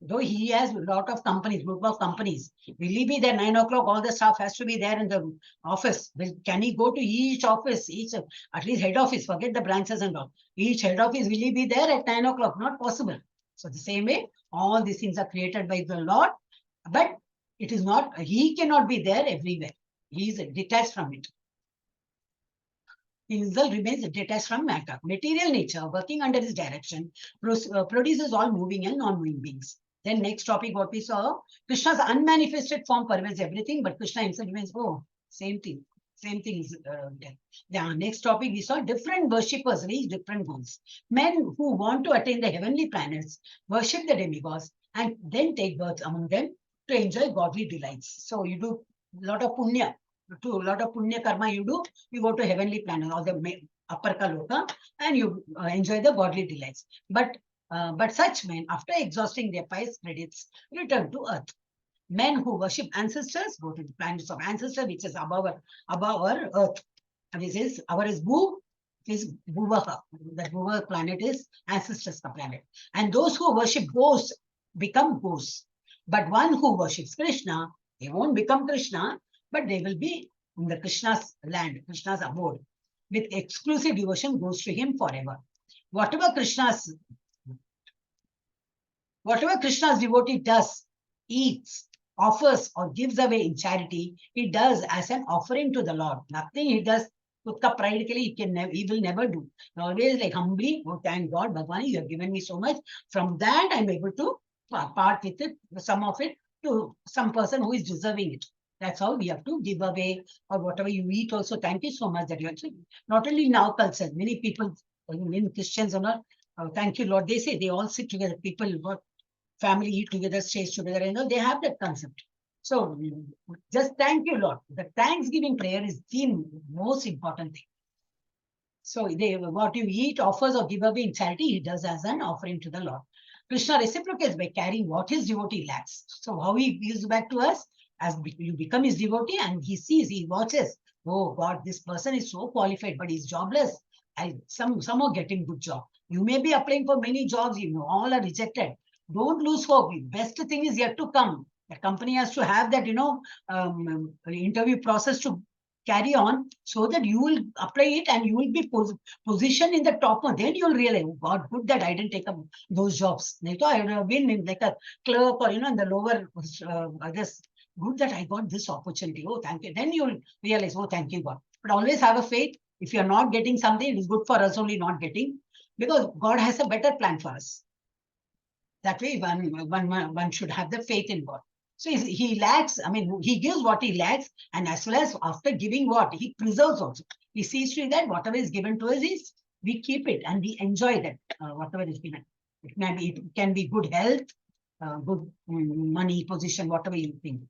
Though he has a lot of companies, group of companies, will he be there 9 o'clock? All the staff has to be there in the office. Can he go to each office, each at least head office? Forget the branches and all. Each head office, will he be there at 9 o'clock? Not possible. So the same way, all these things are created by the Lord, but it is not. He cannot be there everywhere. He is detached from it. Himself remains detached from matter. Material nature, working under his direction, produces all moving and non-moving beings. Then next topic, what we saw, Krishna's unmanifested form pervades everything, but Krishna himself remains, same thing. Same thing is there. The next topic, we saw different worshippers reach different goals. Men who want to attain the heavenly planets, worship the demigods, and then take birth among them to enjoy godly delights. So you do a lot of punya. A lot of punya karma you do, you go to heavenly planet or the upper kaloka, and you enjoy the godly delights. But such men, after exhausting their pious credits, return to earth. Men who worship ancestors go to the planets of ancestors, which is above our earth. And this is our is Bhu, is Bhuvaha. That Bhuva planet is ancestors planet. And those who worship ghosts become ghosts. But one who worships Krishna, they won't become Krishna, but they will be in the Krishna's land, Krishna's abode. With exclusive devotion goes to him forever. Whatever Krishna's devotee does, eats, offers, or gives away in charity, he does as an offering to the Lord. Nothing he does pridically, he will never do. Always like humbly, thank God, Bhagwan, you have given me so much. From that, I'm able to part with it, some of it, to some person who is deserving it. That's how we have to give away, or whatever you eat also. Thank you so much that you actually, not only in our culture, many people, in Christians or not, thank you, Lord. They say they all sit together, people, family eat together, stays together, they have that concept. So just thank you, Lord. The thanksgiving prayer is the most important thing. So what you eat, offers, or give away in charity, he does as an offering to the Lord. Krishna reciprocates by carrying what his devotee lacks. So how he gives back to us, as you become his devotee, and he sees, he watches, oh God, this person is so qualified, but he's jobless. Some are getting good job. You may be applying for many jobs, all are rejected. Don't lose hope. Best thing is yet to come. The company has to have that, interview process to carry on, so that you will apply it and you will be positioned in the top one. Then you'll realize, oh God, good that I didn't take up those jobs. I would have been in like a clerk or, in the lower, I guess, good that I got this opportunity. Oh, thank you. Then you'll realize, oh, thank you, God. But always have a faith. If you're not getting something, it is good for us only not getting, because God has a better plan for us. That way, one should have the faith in God. So he lacks, he gives what he lacks, and as well as after giving what, he preserves also. He sees to that whatever is given to us is, we keep it and we enjoy that, whatever is given. It can be good health, good money, position, whatever you think.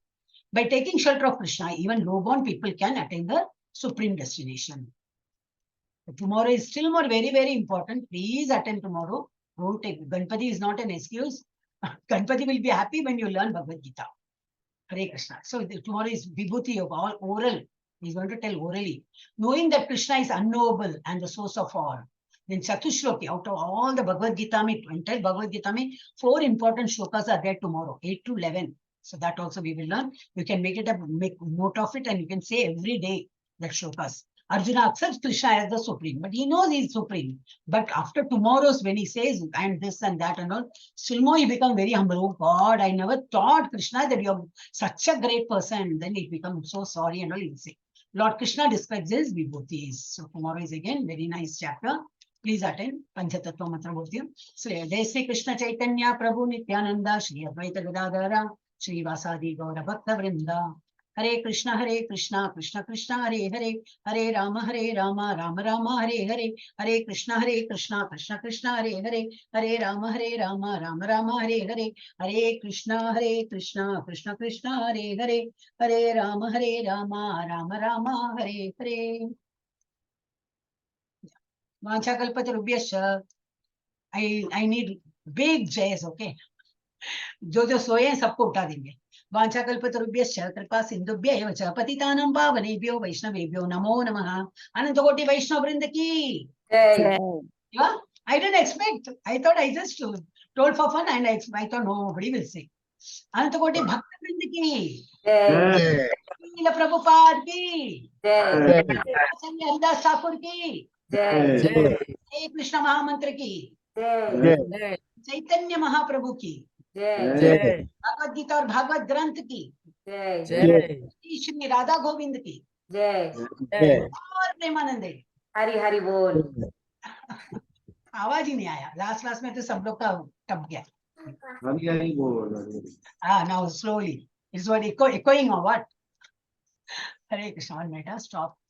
By taking shelter of Krishna, even low-born people can attain the supreme destination. Tomorrow is still more very, very important. Please attend tomorrow. Don't take Ganpati is not an excuse. Ganpati will be happy when you learn Bhagavad Gita. Hare Krishna. So tomorrow is Vibhuti of all oral. He's going to tell orally. Knowing that Krishna is unknowable and the source of all. Then Chatushloki, out of all the Bhagavad Gita, entire Bhagavad Gita, 4 important shlokas are there tomorrow, 8 to 11. So that also we will learn. You can make note of it, and you can say every day that shlokas. Arjuna accepts Krishna as the supreme, but he knows he is supreme. But after tomorrow's, when he says, and this and that and all, still more he becomes very humble. Oh God, I never thought, Krishna, that you are such a great person. Then he becomes so sorry and all, he'll say. Lord Krishna describes his vibhutis. So tomorrow is again very nice chapter. Please attend Panchatattva Mantra Bhutiyam. So Jai Sri Krishna Chaitanya Prabhu Nityananda Shri Advaita Gadadhara Shri Vasadi Gaura Bhakta Vrinda. Hare Krishna, Krishna Krishna, Hare Hare, Hare Rama, Rama Rama, Hare Hare, Hare Krishna, Krishna Krishna, Hare Hare, Hare Rama, Rama Rama, Hare Hare, Hare Krishna, Krishna Krishna, Hare Hare, Hare Rama, Rama Rama, Hare Hare. Vanchakalpatarubhyascha I need big jays, okay? जो सोए हैं सबको उठा देंगे. वाञ्छाकल्पतरुभ्यश्च कृपा सिन्धुभ्य एव च पतितानां पावनेभ्यो वैष्णवेभ्यो नमो नमः. अनंतकोटि वैष्णव वृंद की. Yeah, I didn't expect. I thought I just told for fun, and I thought nobody will say. अनंतकोटि भक्त वृंद की. लीला प्रभुपाद की. आचार्य हरिदास ठाकुर की. हे कृष्ण महामंत्र की. चैतन्य महाप्रभु की. भगवद गीता और भागवत ग्रंथ की. श्री राधा गोविंद की. और प्रेमानंद. हरि हरि बोल. आवाज ही नहीं आया. लास्ट में तो सब लोग का टप गया. हरि हरि बोल. Now slowly. It's what echoing or what? Hare Krishna. Meta, stop.